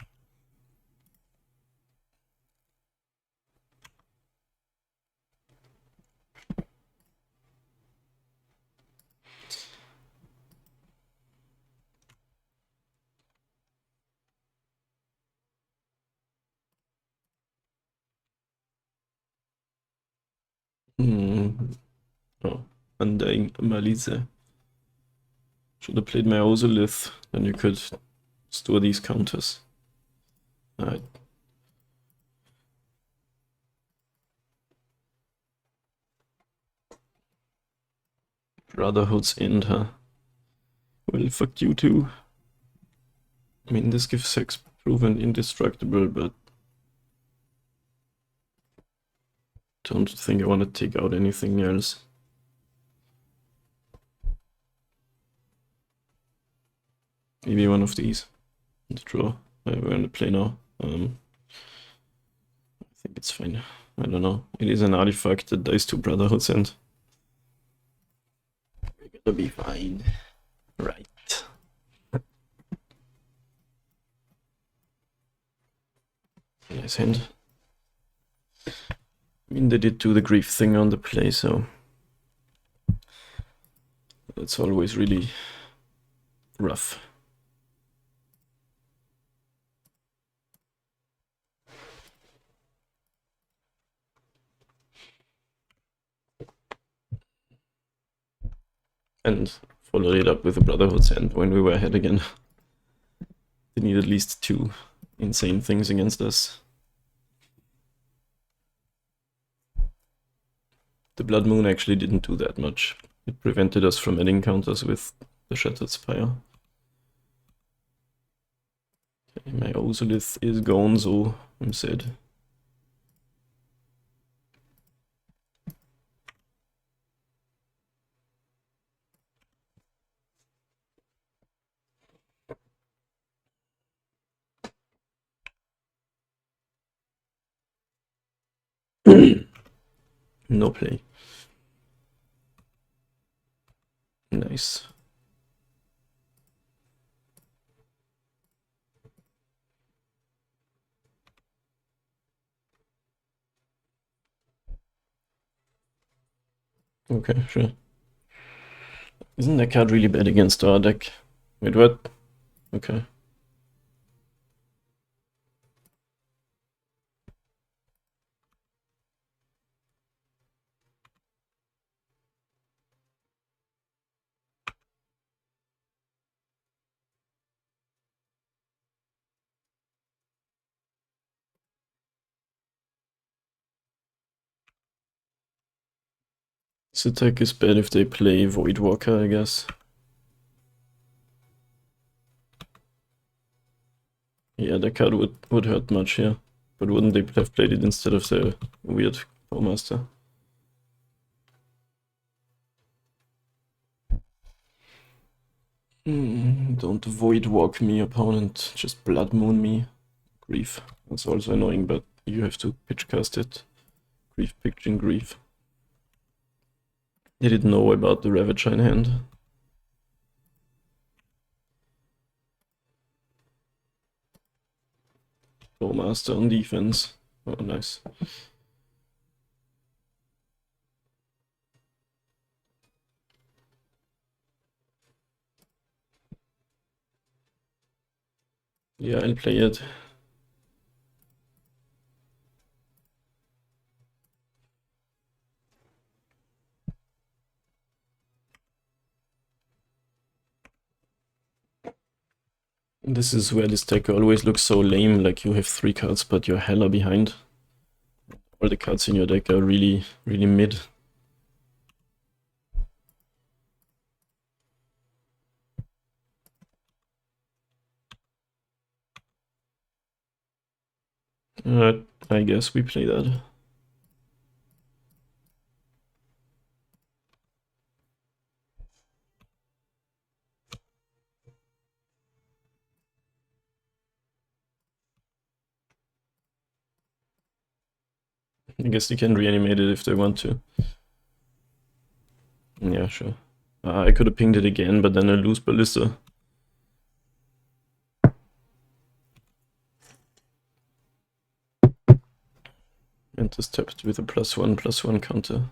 Oh, Undying Malise. Should have played my Ozolith, then you could store these counters. Alright. Brotherhood's End, huh? Well, fuck you too. I mean, this gives Hex proven indestructible, but... Don't think I want to take out anything else. Maybe one of these. The draw. We're gonna play now. I think it's fine. I don't know. It is an artifact that dies to Brotherhood's End. We're gonna be fine. Right. Nice hand. I mean, they did do the grief thing on the play, so... That's always really rough. And followed it up with a Brotherhood's End when we were ahead again. They need at least 2 insane things against us. The Blood Moon actually didn't do that much. It prevented us from adding counters with the Shattered Spire. Okay, my Ozolith is gone, so I'm sad. No play. Nice. Okay, sure. Isn't that card really bad against our deck? Wait, what? Okay. This attack is bad if they play Voidwalker, I guess. Yeah, that card would hurt much here. But wouldn't they have played it instead of the weird Bowmaster? Don't Voidwalk me, opponent. Just Blood Moon me. Grief. That's also annoying, but you have to pitch cast it. Grief pitching Grief. They didn't know about the Ravager in hand. Bowmaster on defense. Oh, nice. Yeah, I'll play it. This is where this deck always looks so lame, like you have 3 cards but you're hella behind. All the cards in your deck are really, really mid. I guess we play that. I guess they can reanimate it if they want to. Yeah, sure. I could have pinged it again, but then I lose Ballista. And just tapped with a +1/+1 counter.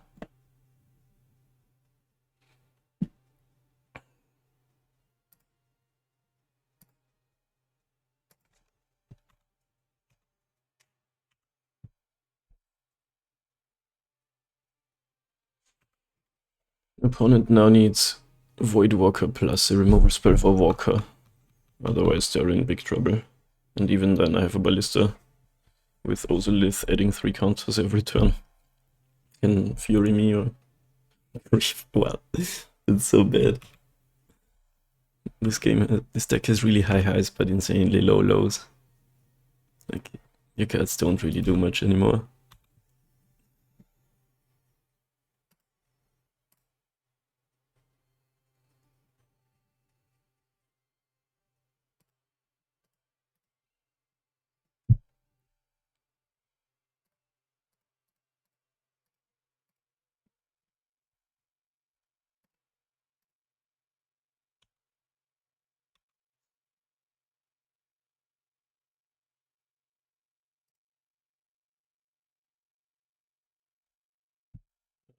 Opponent now needs Voidwalker plus a removal spell for Walker. Otherwise they're in big trouble. And even then I have a Ballista with Ozolith adding 3 counters every turn. Can Fury me or... Wow, it's so bad. This deck has really high highs but insanely low lows. Like, your cards don't really do much anymore.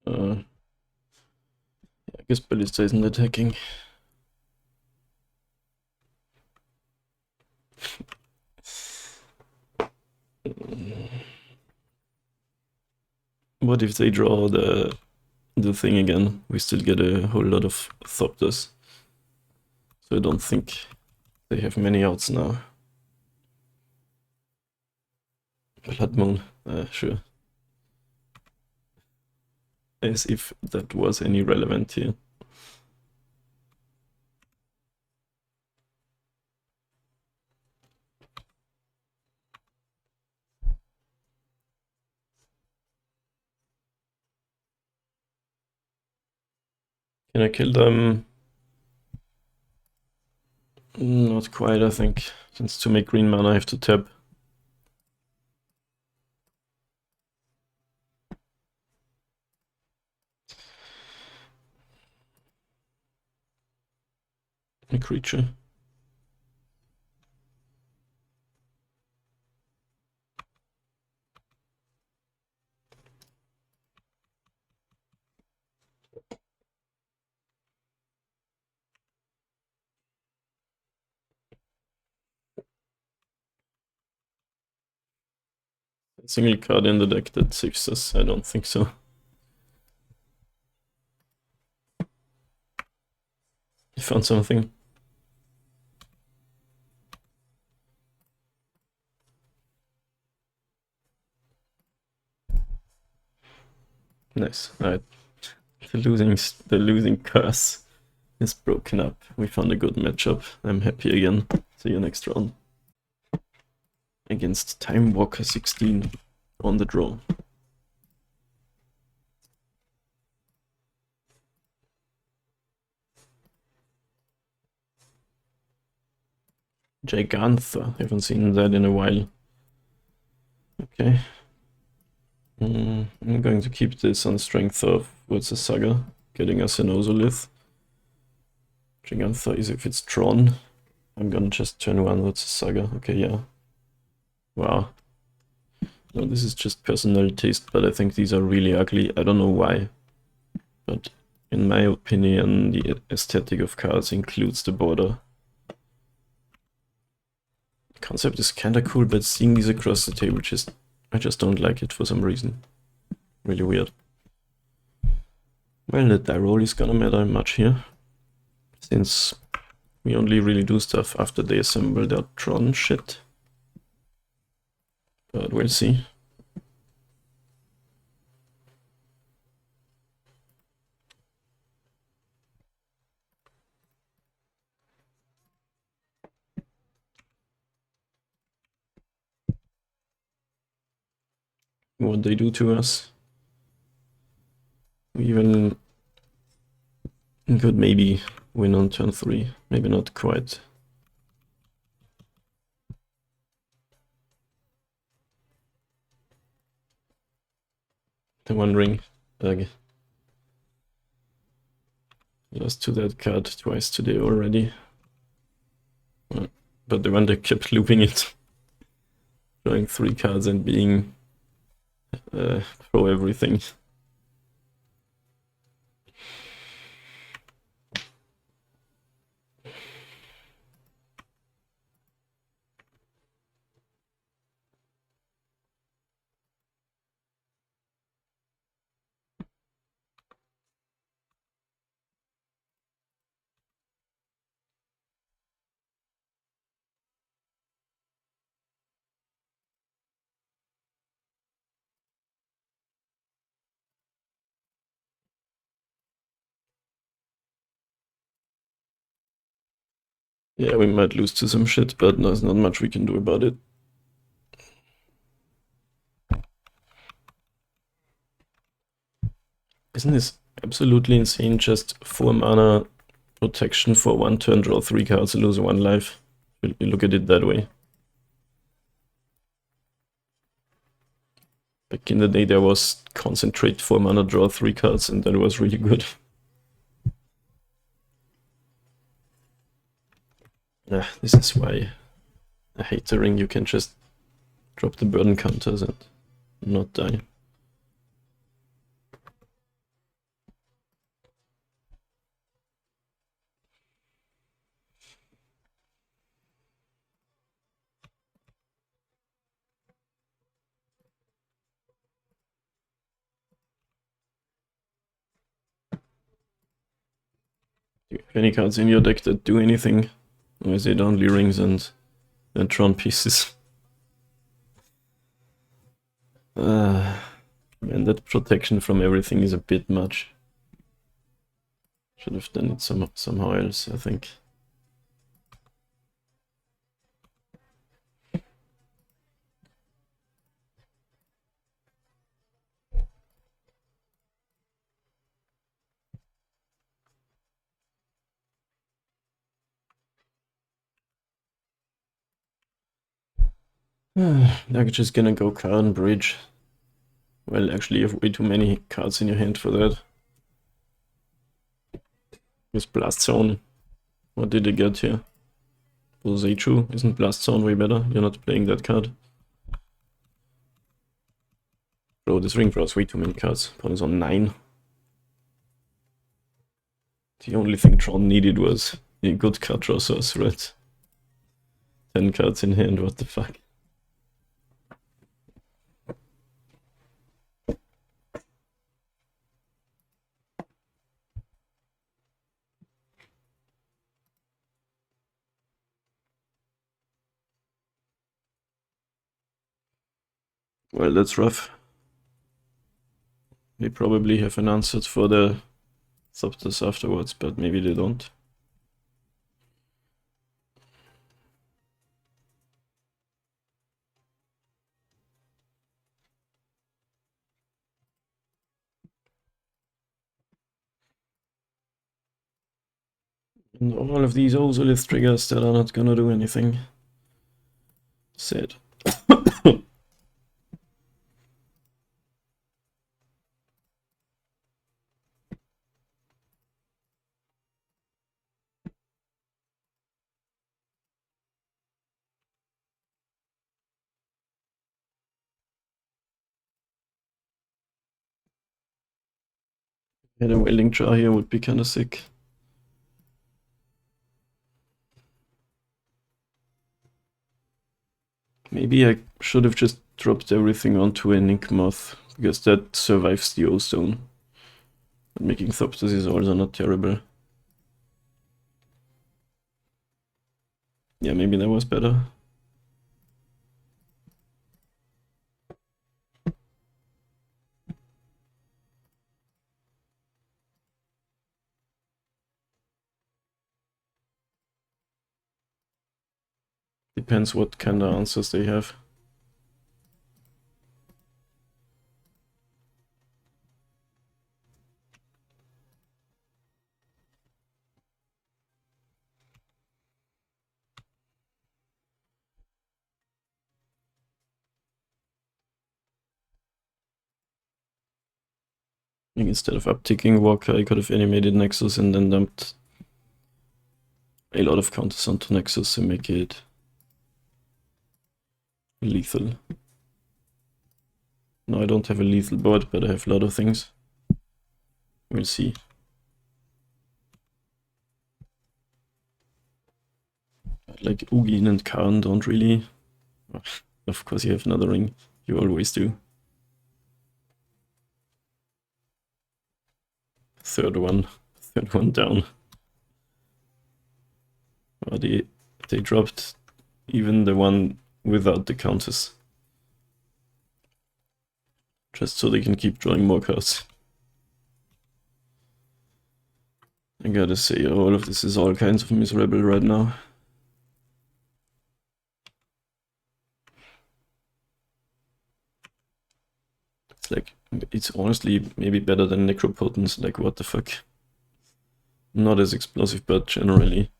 I guess Ballista isn't attacking. What if they draw the thing again? We still get a whole lot of Thopters. So I don't think they have many outs now. Blood Moon, sure. As if that was any relevant here. Can I kill them? Not quite, I think. Since to make green mana I have to tap. A creature. A single card in the deck that saves us? I don't think so. You found something? Nice. Alright. The losing curse is broken up. We found a good matchup. I'm happy again. See you next round. Against Time Walker 16 on the draw. Gigantha. Haven't seen that in a while. Okay. I'm going to keep this on strength of what's a Saga, getting us an Ozolith. Gigantha is if it's Tron. I'm gonna just turn 1 what's a Saga. Okay, yeah. Wow. No, this is just personal taste, but I think these are really ugly. I don't know why. But in my opinion, the aesthetic of cards includes the border. The concept is kinda cool, but seeing these across the table I just don't like it for some reason. Really weird. Well, the die roll is gonna matter much here, since We only really do stuff after they assemble their Tron shit. But we'll see. What they do to us. We even could maybe win on turn 3. Maybe not quite. The One Ring. Lost to that card twice today already. But the one that kept looping it. Drawing 3 cards and being pro everything. Yeah, we might lose to some shit, but there's not much we can do about it. Isn't this absolutely insane? Just 4 mana protection for 1 turn, draw 3 cards, and lose 1 life. You look at it that way. Back in the day there was concentrate 4 mana, draw 3 cards, and that was really good. This is why I hate the ring. You can just drop the burden counters and not die. Do you have any cards in your deck that do anything? Or is it only rings and Tron pieces? Man, that protection from everything is a bit much. Should have done it somehow else, I think. They're just gonna go card and bridge. Well, actually, you have way too many cards in your hand for that. With Blast Zone. What did they get here? Bosechu? Isn't Blast Zone way better? You're not playing that card. Bro, this ring draws way too many cards. Opponent's on 9. The only thing Tron needed was a good card draw source, right? 10 cards in hand, what the fuck? Well, that's rough. They probably have an answer for the Thopters afterwards, but maybe they don't. And all of these Ozolith triggers that are not gonna do anything. Sad. Yeah, a welding jar here would be kind of sick. Maybe I should have just dropped everything onto a Ninkmoth, because that survives the O-Stone. But making Thopters is also not terrible. Yeah, maybe that was better. Depends what kind of answers they have. Instead of upticking Walker, I could have animated Nexus and then dumped a lot of counters onto Nexus to make it lethal. No, I don't have a lethal board, but I have a lot of things. We'll see. Like Ugin and Karn don't really... Of course you have another ring. You always do. Third one down. Oh, they dropped even the one without the counters. Just so they can keep drawing more cards. I gotta say, all of this is all kinds of miserable right now. It's like, it's honestly maybe better than Necropotence, like what the fuck. Not as explosive, but generally.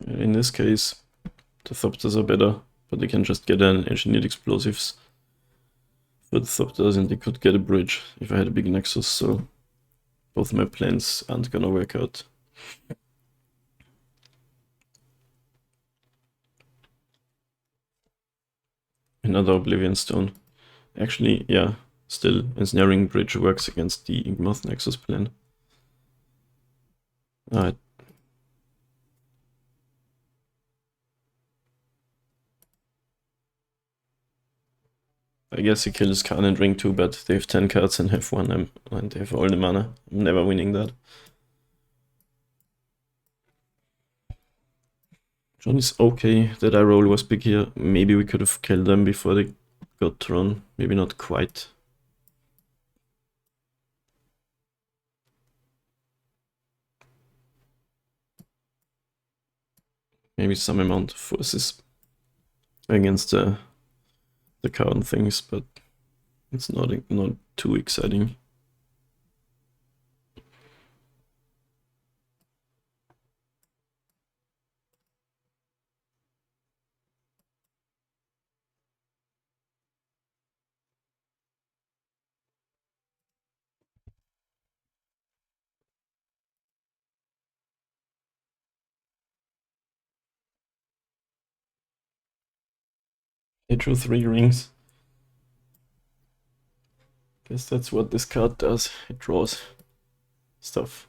In this case, the Thopters are better, but they can just get an engineered explosives for the Thopters and they could get a bridge if I had a big Nexus, so both my plans aren't gonna work out. Another Oblivion Stone. Actually, yeah, still, Ensnaring Bridge works against the Inkmoth Nexus plan. I guess he kills Khan and Ring too, but they have 10 cards and have one, and they have all the mana. I'm never winning that. John is okay. That eye roll was big here. Maybe we could have killed them before they got Tron. Maybe not quite. Maybe some amount of forces against the current things, but it's not too exciting. I drew 3 rings. Guess that's what this card does. It draws stuff.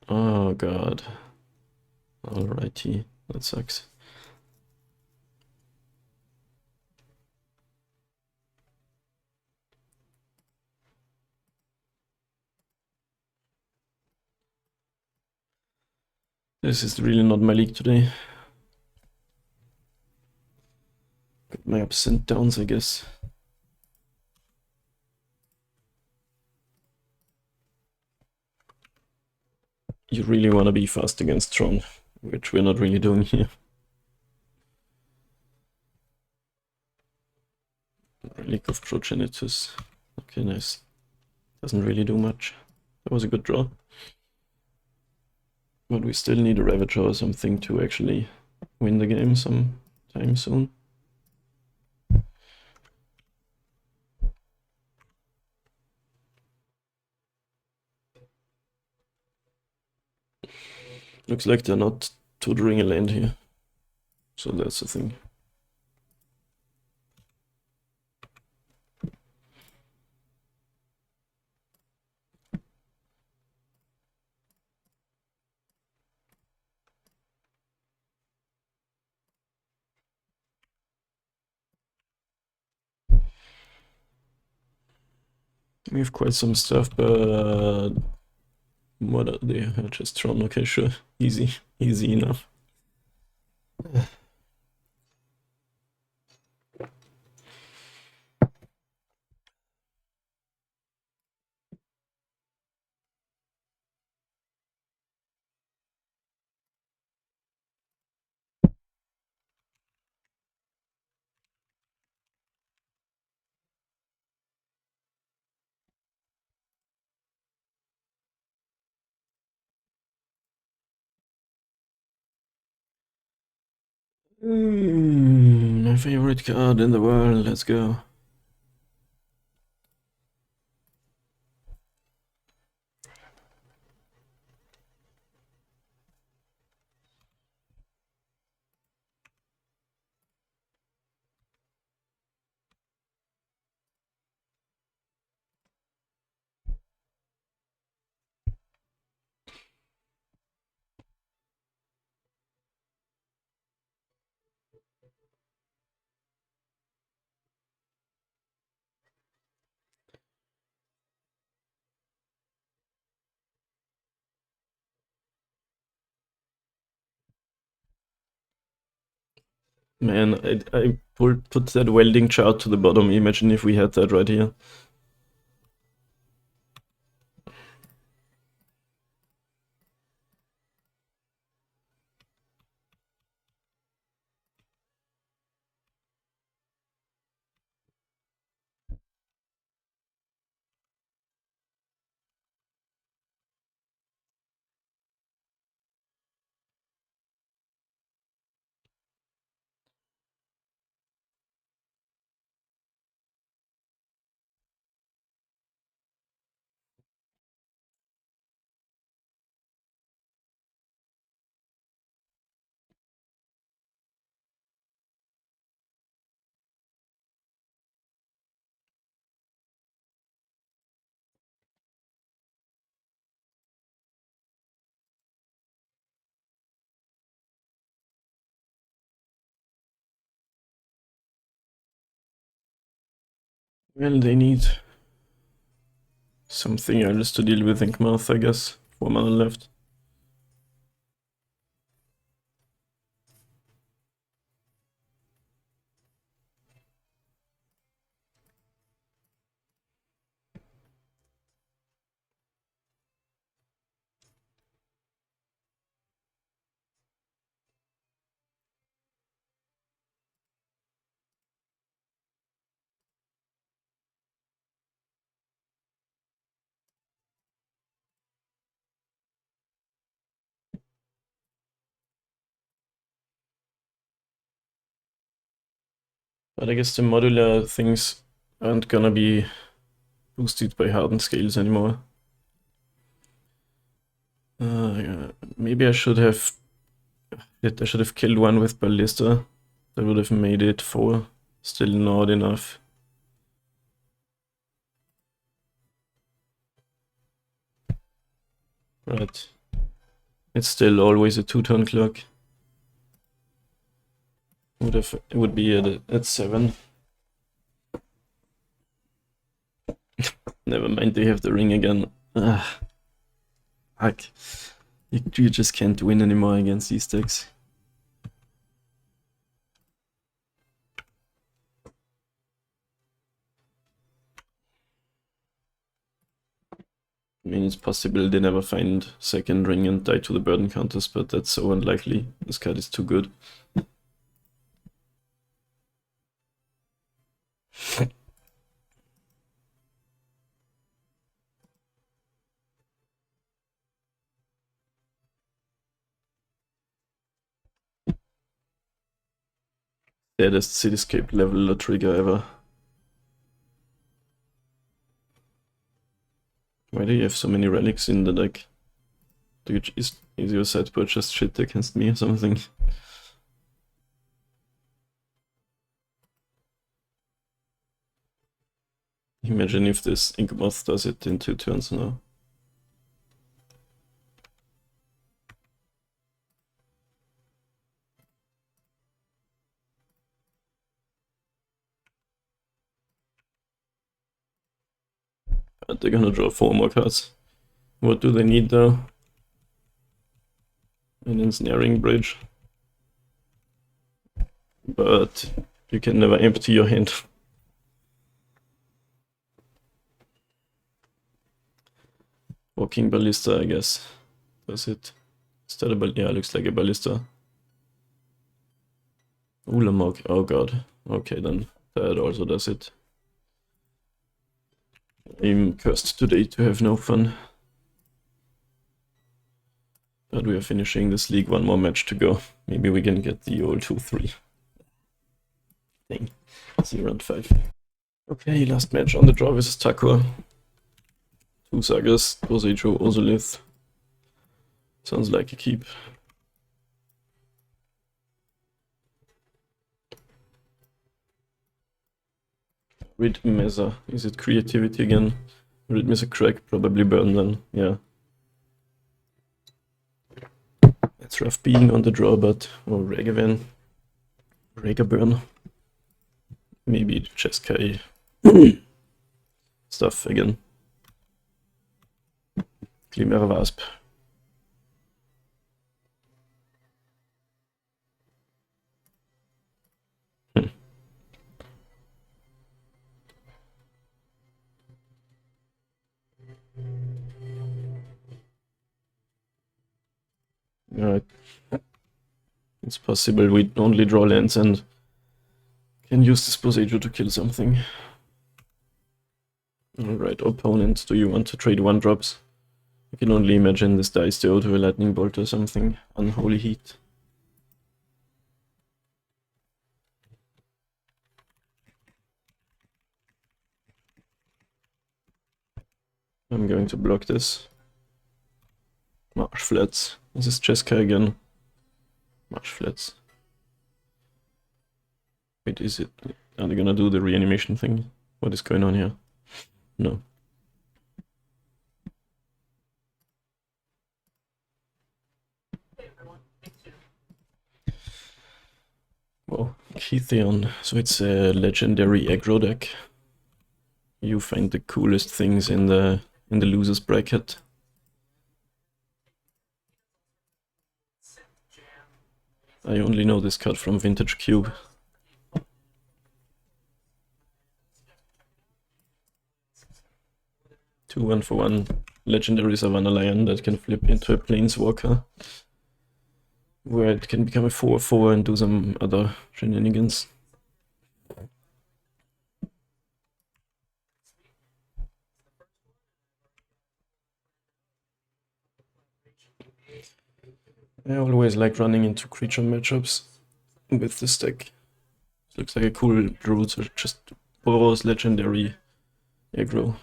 Oh god. Alrighty, that sucks. This is really not my league today. Got my ups and downs, I guess. You really want to be fast against Tron, which we're not really doing here. Relic of Progenitus. Okay, nice. Doesn't really do much. That was a good draw. But we still need a Ravager or something to actually win the game sometime soon. Looks like they're not tutoring a land here. So that's the thing. We have quite some stuff, but what are they? Just Tron, okay, sure. Easy enough. My favorite card in the world, let's go. Man, I put that welding chart to the bottom. Imagine if we had that right here. Well, they need something else to deal with Inkmouth, I guess. 4 mana left. But I guess the modular things aren't gonna be boosted by hardened scales anymore. Maybe I should have killed one with Ballista. That would have made it 4. Still not enough. Right. It's still always a 2-turn clock. It would be at 7. Never mind, they have the ring again. Fuck. You just can't win anymore against these decks. I mean, it's possible they never find second ring and die to the burden counters, but that's so unlikely. This card is too good. Deadest Cityscape level trigger ever. Why do you have so many relics in the deck? Is your sideboard just shit against me or something? Imagine if this Inkmoth does it in 2 turns now. They're gonna draw 4 more cards. What do they need though? An ensnaring bridge. But you can never empty your hand. Walking ballista, I guess. That's it. Is that a ballista? Yeah, looks like a ballista. Ulamog, oh god. Okay, then that also does it. I'm cursed today to have no fun. But we are finishing this league, 1 more match to go. Maybe we can get the old 2-3. Dang. See round 5. Okay, last match on the draw versus Takor. 2 Sagas, Dosejo, Ozolith. Sounds like a keep. Rid Mesa. Is it creativity again? Rid Mesa crack, probably burn then, yeah. It's rough being on the draw, but or Regavan. Regaburn. Maybe Cheskai stuff again. Glimmer Wasp. It's possible we only draw lands and can use this Bosejo to kill something. Alright, opponent, do you want to trade 1-drops? I can only imagine this dies to auto a lightning bolt or something. Unholy heat. I'm going to block this. Marsh Flats. This is Cheska again. Marsh Flats. Wait, is it... Are they gonna do the reanimation thing? What is going on here? No. Whoa, Ketheon. So it's a legendary aggro deck. You find the coolest things in the losers bracket. I only know this card from Vintage Cube. 2-1 for 1 legendary Savannah Lion that can flip into a planeswalker, where it can become a 4-4 and do some other shenanigans. I always like running into creature matchups with this deck. Looks like a cool druid, so just Boros legendary aggro.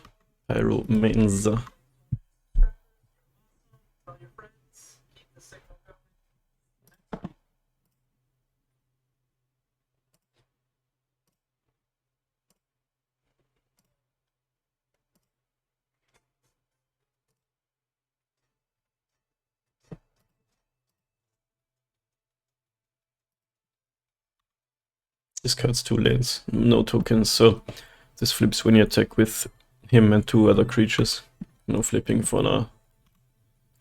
Pyro Mensa. Discards 2 lands, no tokens, so this flips when you attack with him and 2 other creatures. No flipping for now.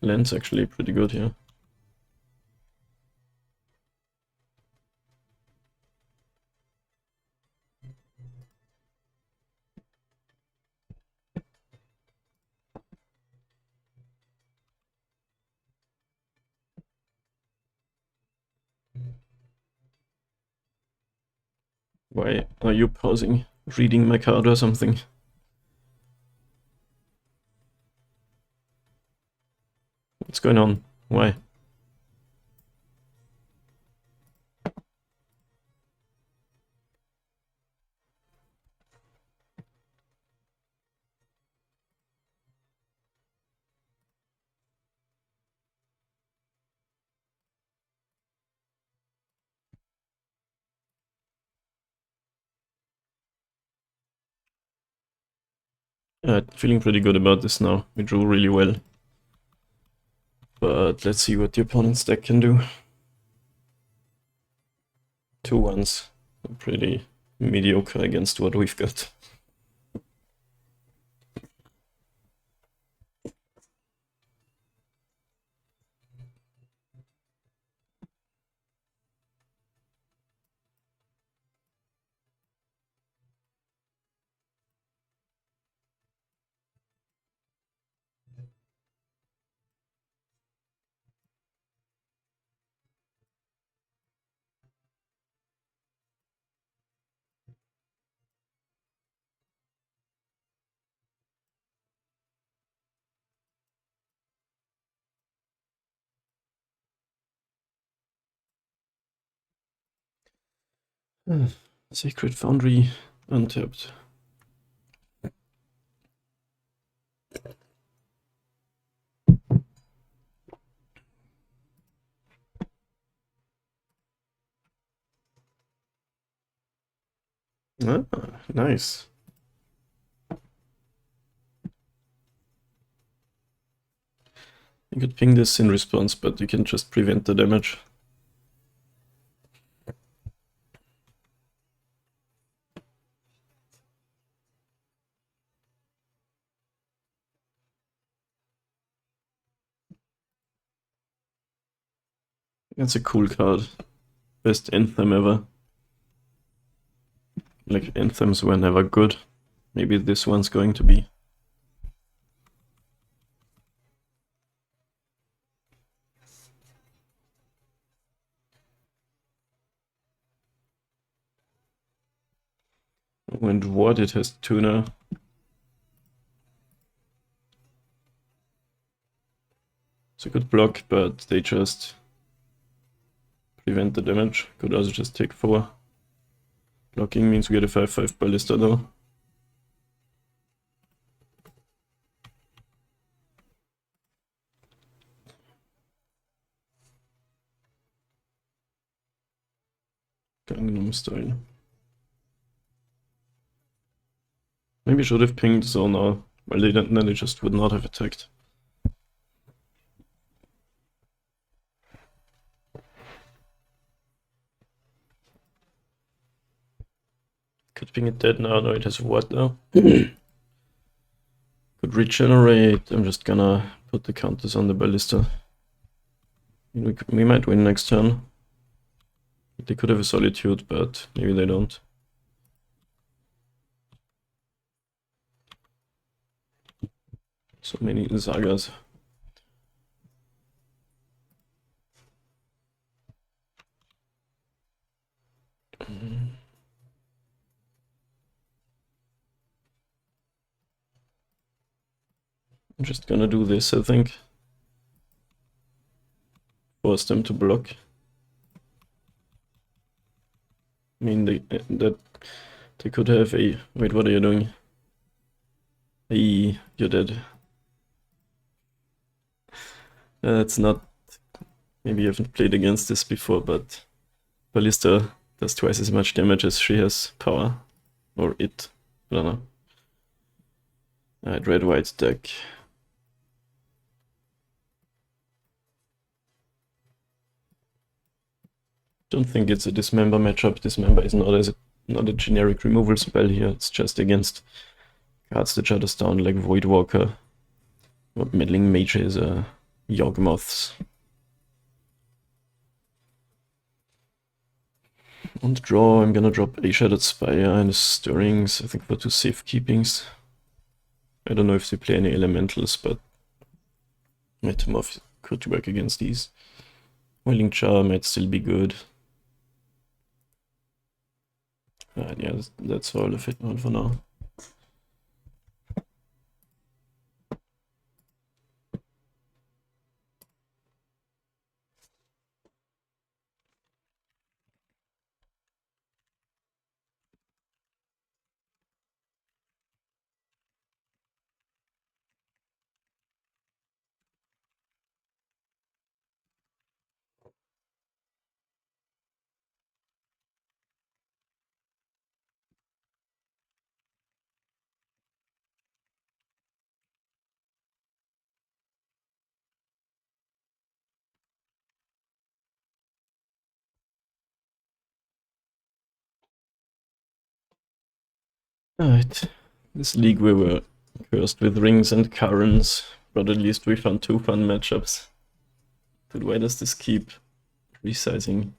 Land's actually pretty good here. Why are you pausing? Reading my card or something? What's going on? Why? Feeling pretty good about this now. We drew really well. But let's see what the opponent's deck can do. 2 1s. Pretty mediocre against what we've got. Sacred Foundry, untapped. Ah, nice. You could ping this in response, but you can just prevent the damage. That's a cool card. Best anthem ever. Like, anthems were never good. Maybe this one's going to be. And what, it has Tuna. It's a good block, but they just prevent the damage. Could also just take 4. Blocking means we get a 5/5 Ballista though. Gangnam Style. Maybe should have pinged Zona. Well, then they just would not have attacked. Could ping it dead now. No, it has what though? Could regenerate. I'm just gonna put the counters on the Ballista. We might win next turn. They could have a Solitude, but maybe they don't. So many Sagas. I'm just gonna do this, I think. Force them to block. I mean, they could have a... Wait, what are you doing? Hey, you're dead. That's not... Maybe you haven't played against this before, but Ballista does twice as much damage as she has power. Or it. I don't know. Alright, red-white deck. Don't think it's a Dismember matchup. Dismember is not a generic removal spell here. It's just against cards that shut us down, like Voidwalker. Or Meddling Mages, Yawgmoths. On the draw, I'm gonna drop a Shattered Spire and a Stirrings, I think for 2 safekeepings. I don't know if they play any elementals, but Metamorph could work against these. Wailing Jar might still be good. Yeah, that's all of it all for now. Alright, this league we were cursed with rings and currents, but at least we found 2 fun matchups. Dude, why does this keep resizing?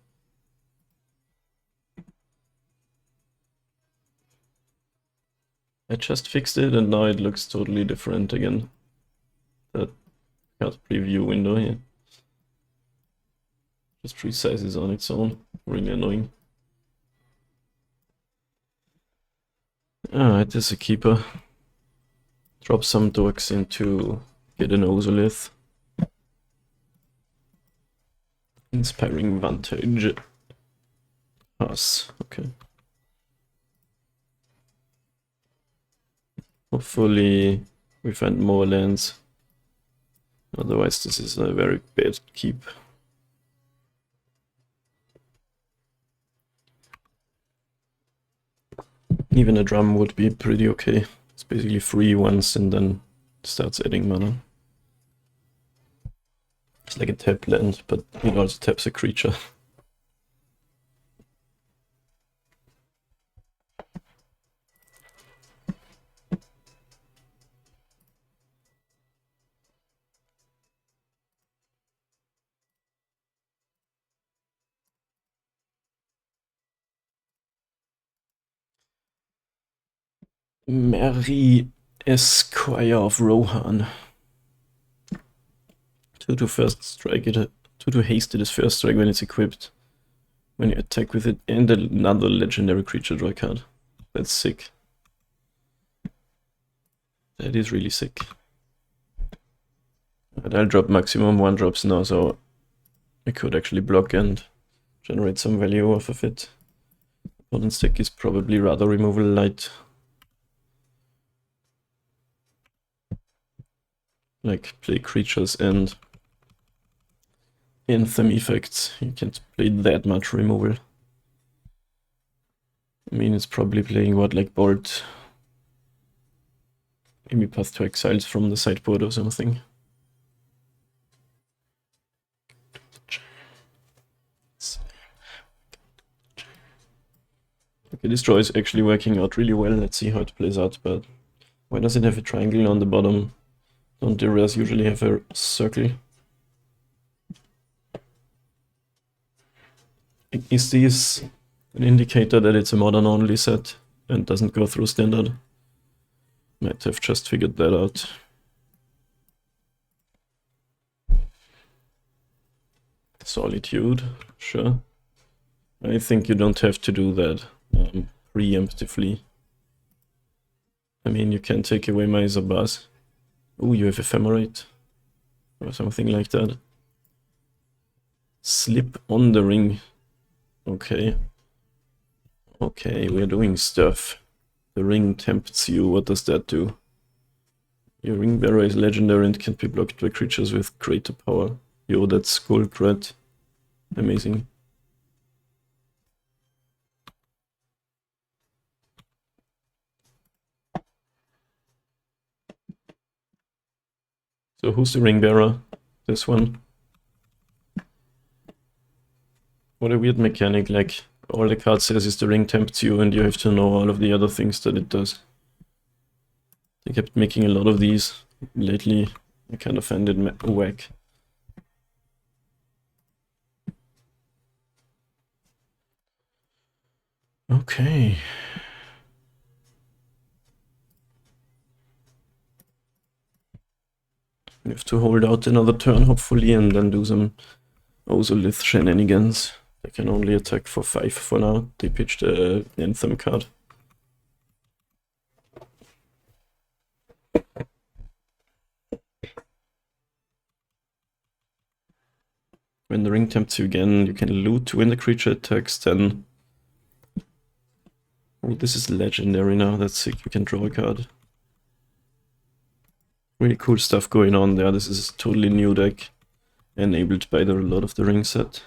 I just fixed it and now it looks totally different again. That card preview window here. Just resizes on its own. Really annoying. Alright, there's a keeper. Drop some dorks into get an Ozolith. Inspiring Vantage. Pass, okay. Hopefully we find more lands. Otherwise this is a very bad keep. Even a drum would be pretty okay. It's basically free once and then starts adding mana. It's like a tap land, but it also taps a creature. Mary Esquire of Rohan. 2 first strike it. 2 haste it is first strike when it's equipped. When you attack with it and another legendary creature, draw a card. That's sick. That is really sick. But I'll drop maximum 1 drops now, so I could actually block and generate some value off of it. Opponent's deck is probably rather removal light. Like play creatures and anthem effects. You can't play that much removal. I mean, it's probably playing what, like Bolt, maybe Path to Exiles from the sideboard or something. Okay, this draw is actually working out really well. Let's see how it plays out, but why does it have a triangle on the bottom? Don't the rares usually have a circle? Is this an indicator that it's a modern only set and doesn't go through standard? Might have just figured that out. Solitude, sure. I think you don't have to do that preemptively. I mean, you can take away my Zabaz. Oh, you have Ephemerate or something like that. Slip on the ring. Okay. Okay, we're doing stuff. The ring tempts you. What does that do? Your ring bearer is legendary and can be blocked by creatures with greater power. Yo, that's gold red. Amazing. So who's the ring bearer? This one. What a weird mechanic, like all the card says is the ring tempts you and you have to know all of the other things that it does. They kept making a lot of these lately. I kind of find it whack. Okay. We have to hold out another turn, hopefully, and then do some Ozolith shenanigans. They can only attack for 5 for now. They pitched an Anthem card. When the ring tempts you again, you can loot when the creature attacks, then... Oh, this is legendary now, that's sick, you can draw a card. Really cool stuff going on there. This is a totally new deck, enabled by a lot of the ring set.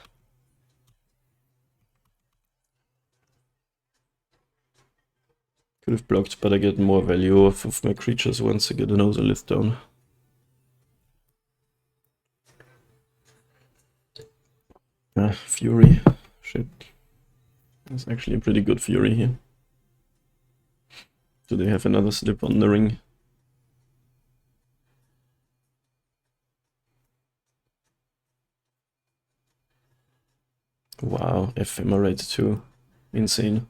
Could have blocked, but I get more value off of my creatures once I get an Ozolith down. Ah, Fury. Shit. That's actually a pretty good Fury here. Do they have another slip on the ring? Wow, Ephemerate too. Insane.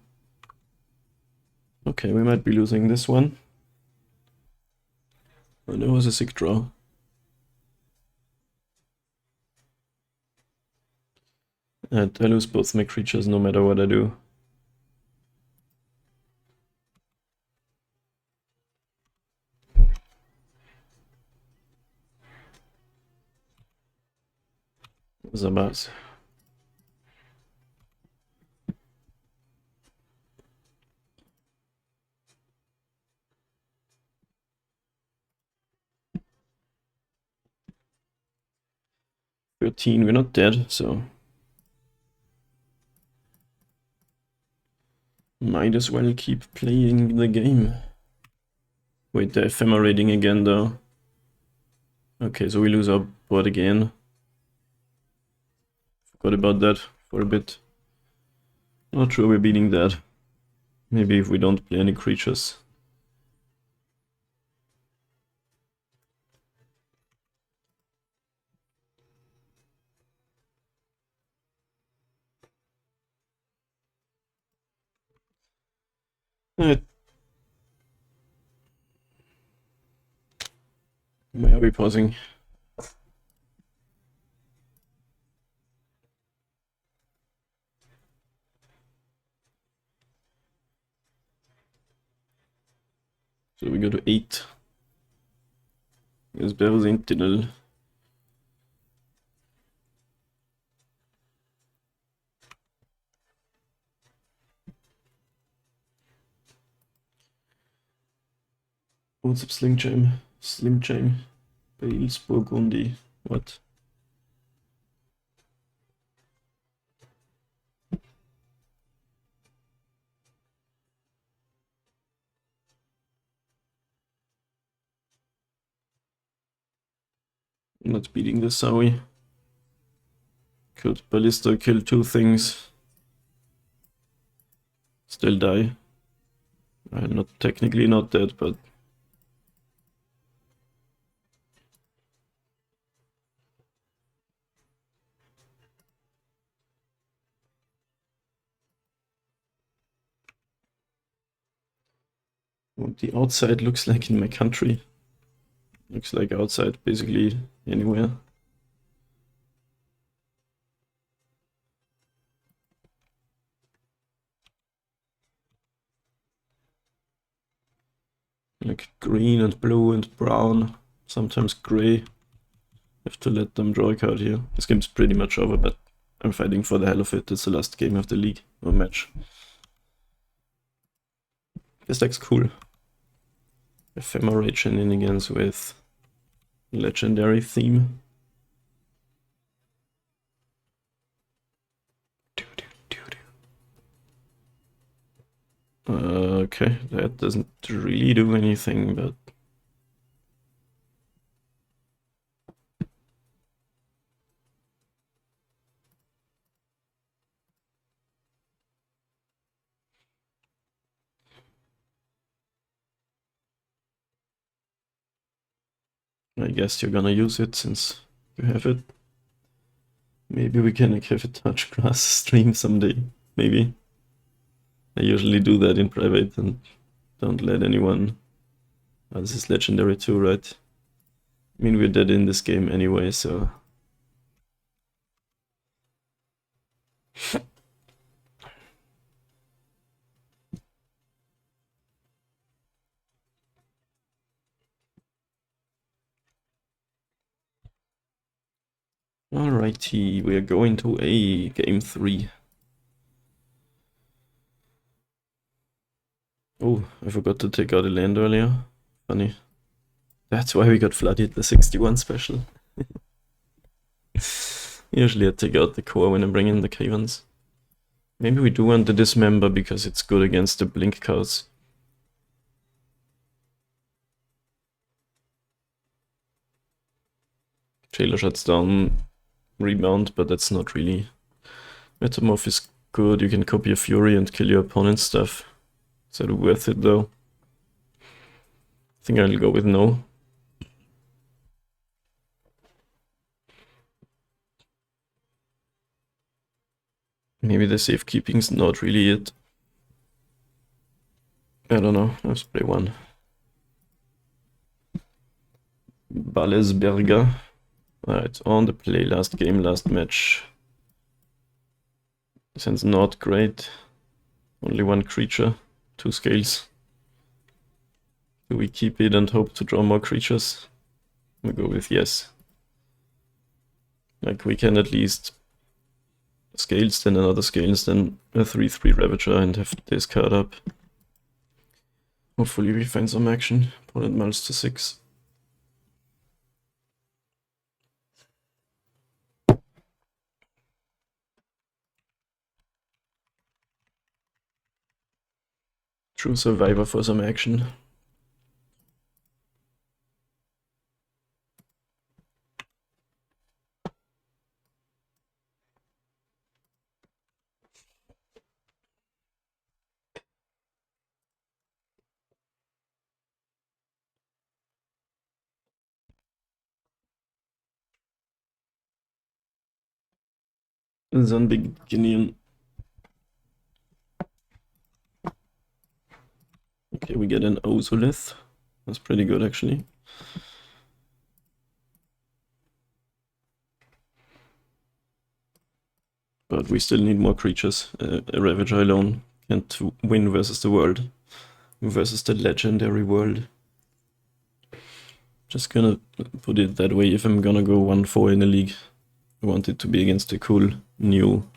Okay, we might be losing this one. Oh, that was a sick draw. And I lose both my creatures no matter what I do. Zabaz. 13, we're not dead, so might as well keep playing the game. Wait, they're ephemerating again though. Okay, so we lose our board again. Forgot about that for a bit. Not sure we're beating that. Maybe if we don't play any creatures. Alright. Why are we pausing? So we go to 8. Is better Sentinel. What's up, Slim Jam? Slim Jam. Bales Burgundy. What? I'm not beating this, are we? Could Ballista kill 2 things? Still die. I'm not technically not dead, but what the outside looks like in my country. Looks like outside basically anywhere. Like green and blue and brown, sometimes gray. Have to let them draw a card here. This game's pretty much over, but I'm fighting for the hell of it. It's the last game of the league, or match. This deck's cool. Ephemerate shenanigans with legendary theme. Okay, that doesn't really do anything, but I guess you're gonna use it since you have it. Maybe we can have a touch grass stream someday. Maybe. I usually do that in private and don't let anyone. Oh, this is legendary too, right? I mean, we're dead in this game anyway, so. Alrighty, we are going to a game 3. Oh, I forgot to take out a land earlier. Funny. That's why we got flooded the 61 special. Usually I take out the core when I bring in the Cavens. Maybe we do want the Dismember because it's good against the blink cards. Jailer shuts down Rebound, but that's not really. Metamorph is good, you can copy a Fury and kill your opponent's stuff. Is that worth it though? I think I'll go with no. Maybe the safekeeping's not really it. I don't know, let's play one. Ballesberger. Alright, on the play, last game, last match. This hand's not great. Only 1 creature, 2 scales. Do we keep it and hope to draw more creatures? We go with yes. Like, we can at least scales, then another scales, then a 3/3 Ravager and have this card up. Hopefully we find some action. Opponent mulls to 6. True survivor for some action. Zombie Guinean. Okay, we get an Ozolith. That's pretty good actually. But we still need more creatures. A Ravager alone can't win versus the world. Versus the legendary world. Just gonna put it that way. If I'm gonna go 1-4 in a league, I want it to be against a cool new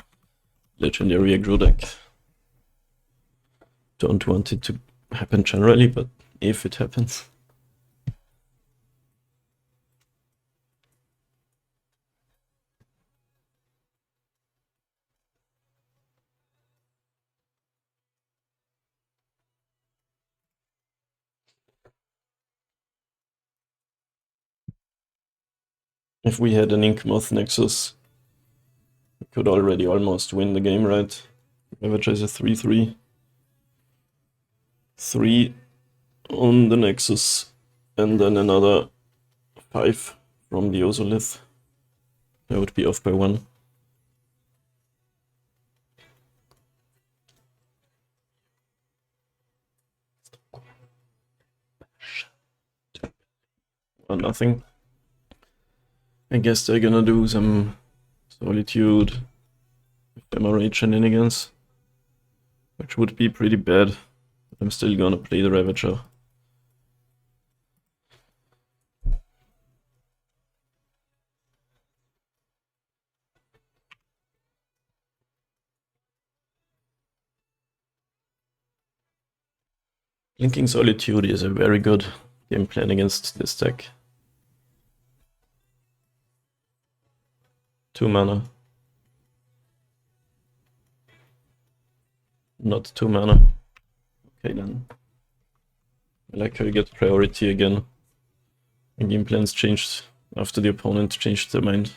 legendary aggro deck. Don't want it to happen generally, but if it happens. If we had an Inkmoth Nexus, we could already almost win the game, right? Ravager is a 3/3. 3 on the Nexus, and then another 5 from the Ozolith. I would be off by 1. Or nothing. I guess they're gonna do some Solitude, Ephemerate shenanigans, which would be pretty bad. But I'm still gonna play the Ravager. Blinking Solitude is a very good game plan against this deck. 2 mana. Not 2 mana. Okay then. I like how you get priority again. And game plans changed after the opponent changed their mind.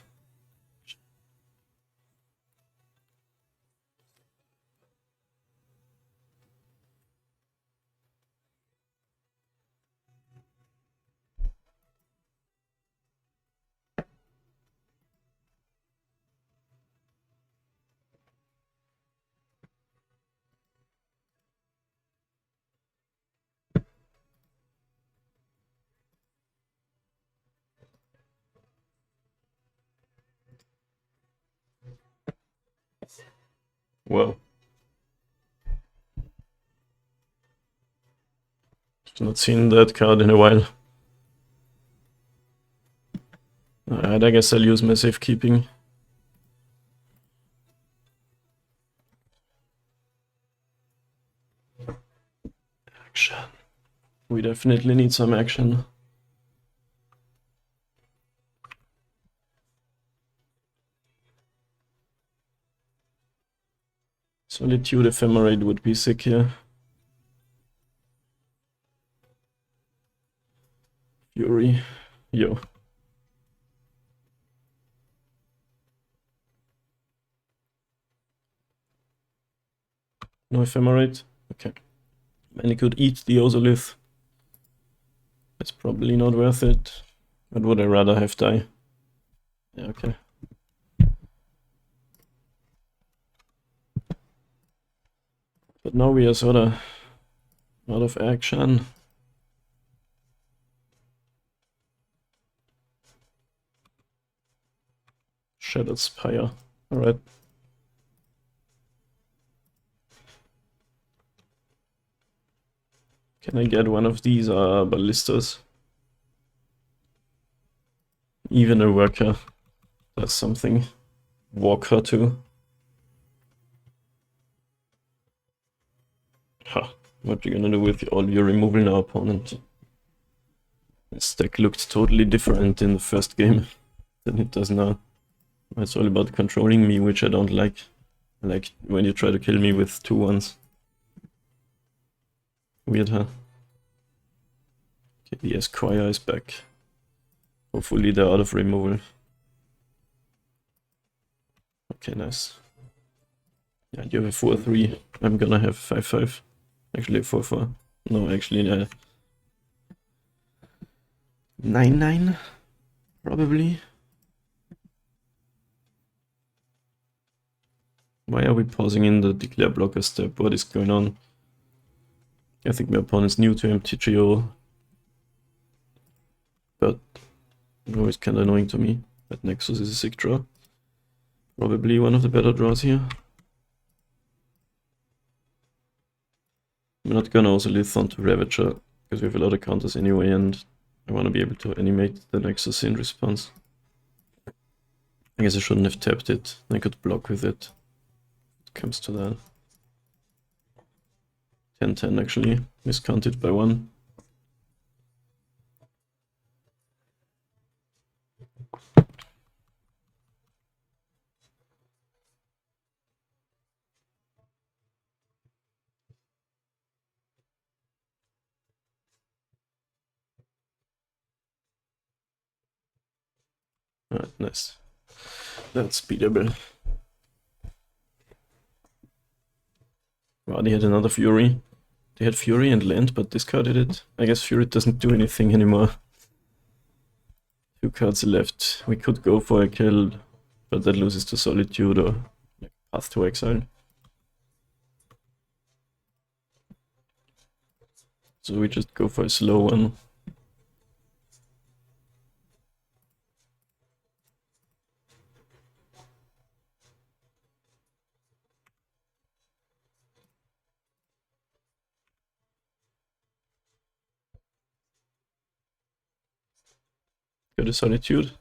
Wow. Not seen that card in a while. Alright, I guess I'll use my safekeeping. Action. We definitely need some action. Solitude Ephemerate would be sick here. Fury. Yo. No Ephemerate? Okay. And he could eat the Ozolith. It's probably not worth it. But would I rather have die? Yeah, okay. But now we are sort of out of action. Shattered Spire. Alright. Can I get one of these ballistas? Even a worker does something. Walker too. Ha. What you gonna do with all your removal now, opponent? This deck looked totally different in the first game than it does now. It's all about controlling me, which I don't like. I like when you try to kill me with 2/1s. Weird, huh? Okay, the Esquire is back. Hopefully they're out of removal. Okay, nice. Yeah, you have a 4-3. I'm gonna have 5-5. Actually, 4-4. No, actually, 9-9? Probably. Why are we pausing in the declare blocker step? What is going on? I think my opponent's new to MTGO. But no, it's kinda annoying to me. That Nexus is a sick draw. Probably one of the better draws here. I'm not gonna also lead on to Ravager, because we have a lot of counters anyway, and I want to be able to animate the Nexus in response. I guess I shouldn't have tapped it. I could block with it. It comes to that. 10-10 actually. Miscounted by 1. Alright, nice. That's beatable. Wow, they had another Fury. They had Fury and land, but discarded it. I guess Fury doesn't do anything anymore. 2 cards left. We could go for a kill, but that loses to Solitude or Path to Exile. So we just go for a slow one. Got a Solitude.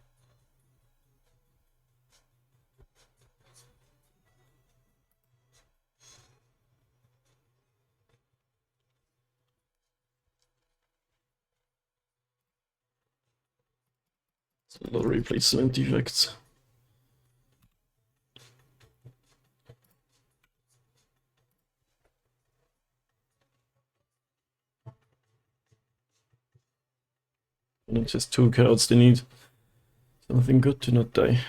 So low replacement defects. And it's just 2 cards they need. Something good to not die.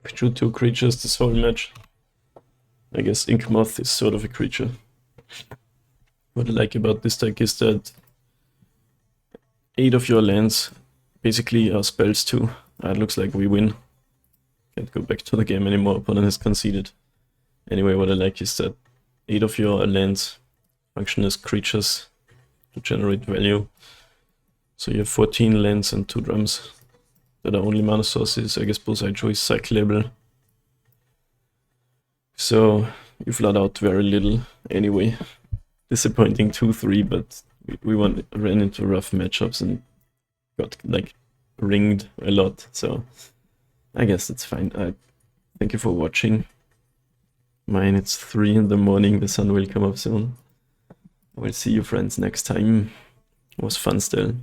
We drew 2 creatures this whole match. I guess Inkmoth is sort of a creature. What I like about this deck is that 8 of your lands basically are spells too. It looks like we win. Can't go back to the game anymore, opponent has conceded. Anyway, what I like is that 8 of your lands function as creatures to generate value. So you have 14 lands and 2 drums that are only mana sources. I guess Bullseye Joe is cyclable. So you flood out very little anyway. Disappointing 2-3, but we ran into rough matchups and got like ringed a lot. So I guess that's fine. Thank you for watching. Mine, it's 3 in the morning. The sun will come up soon. I will see you friends next time. It was fun still.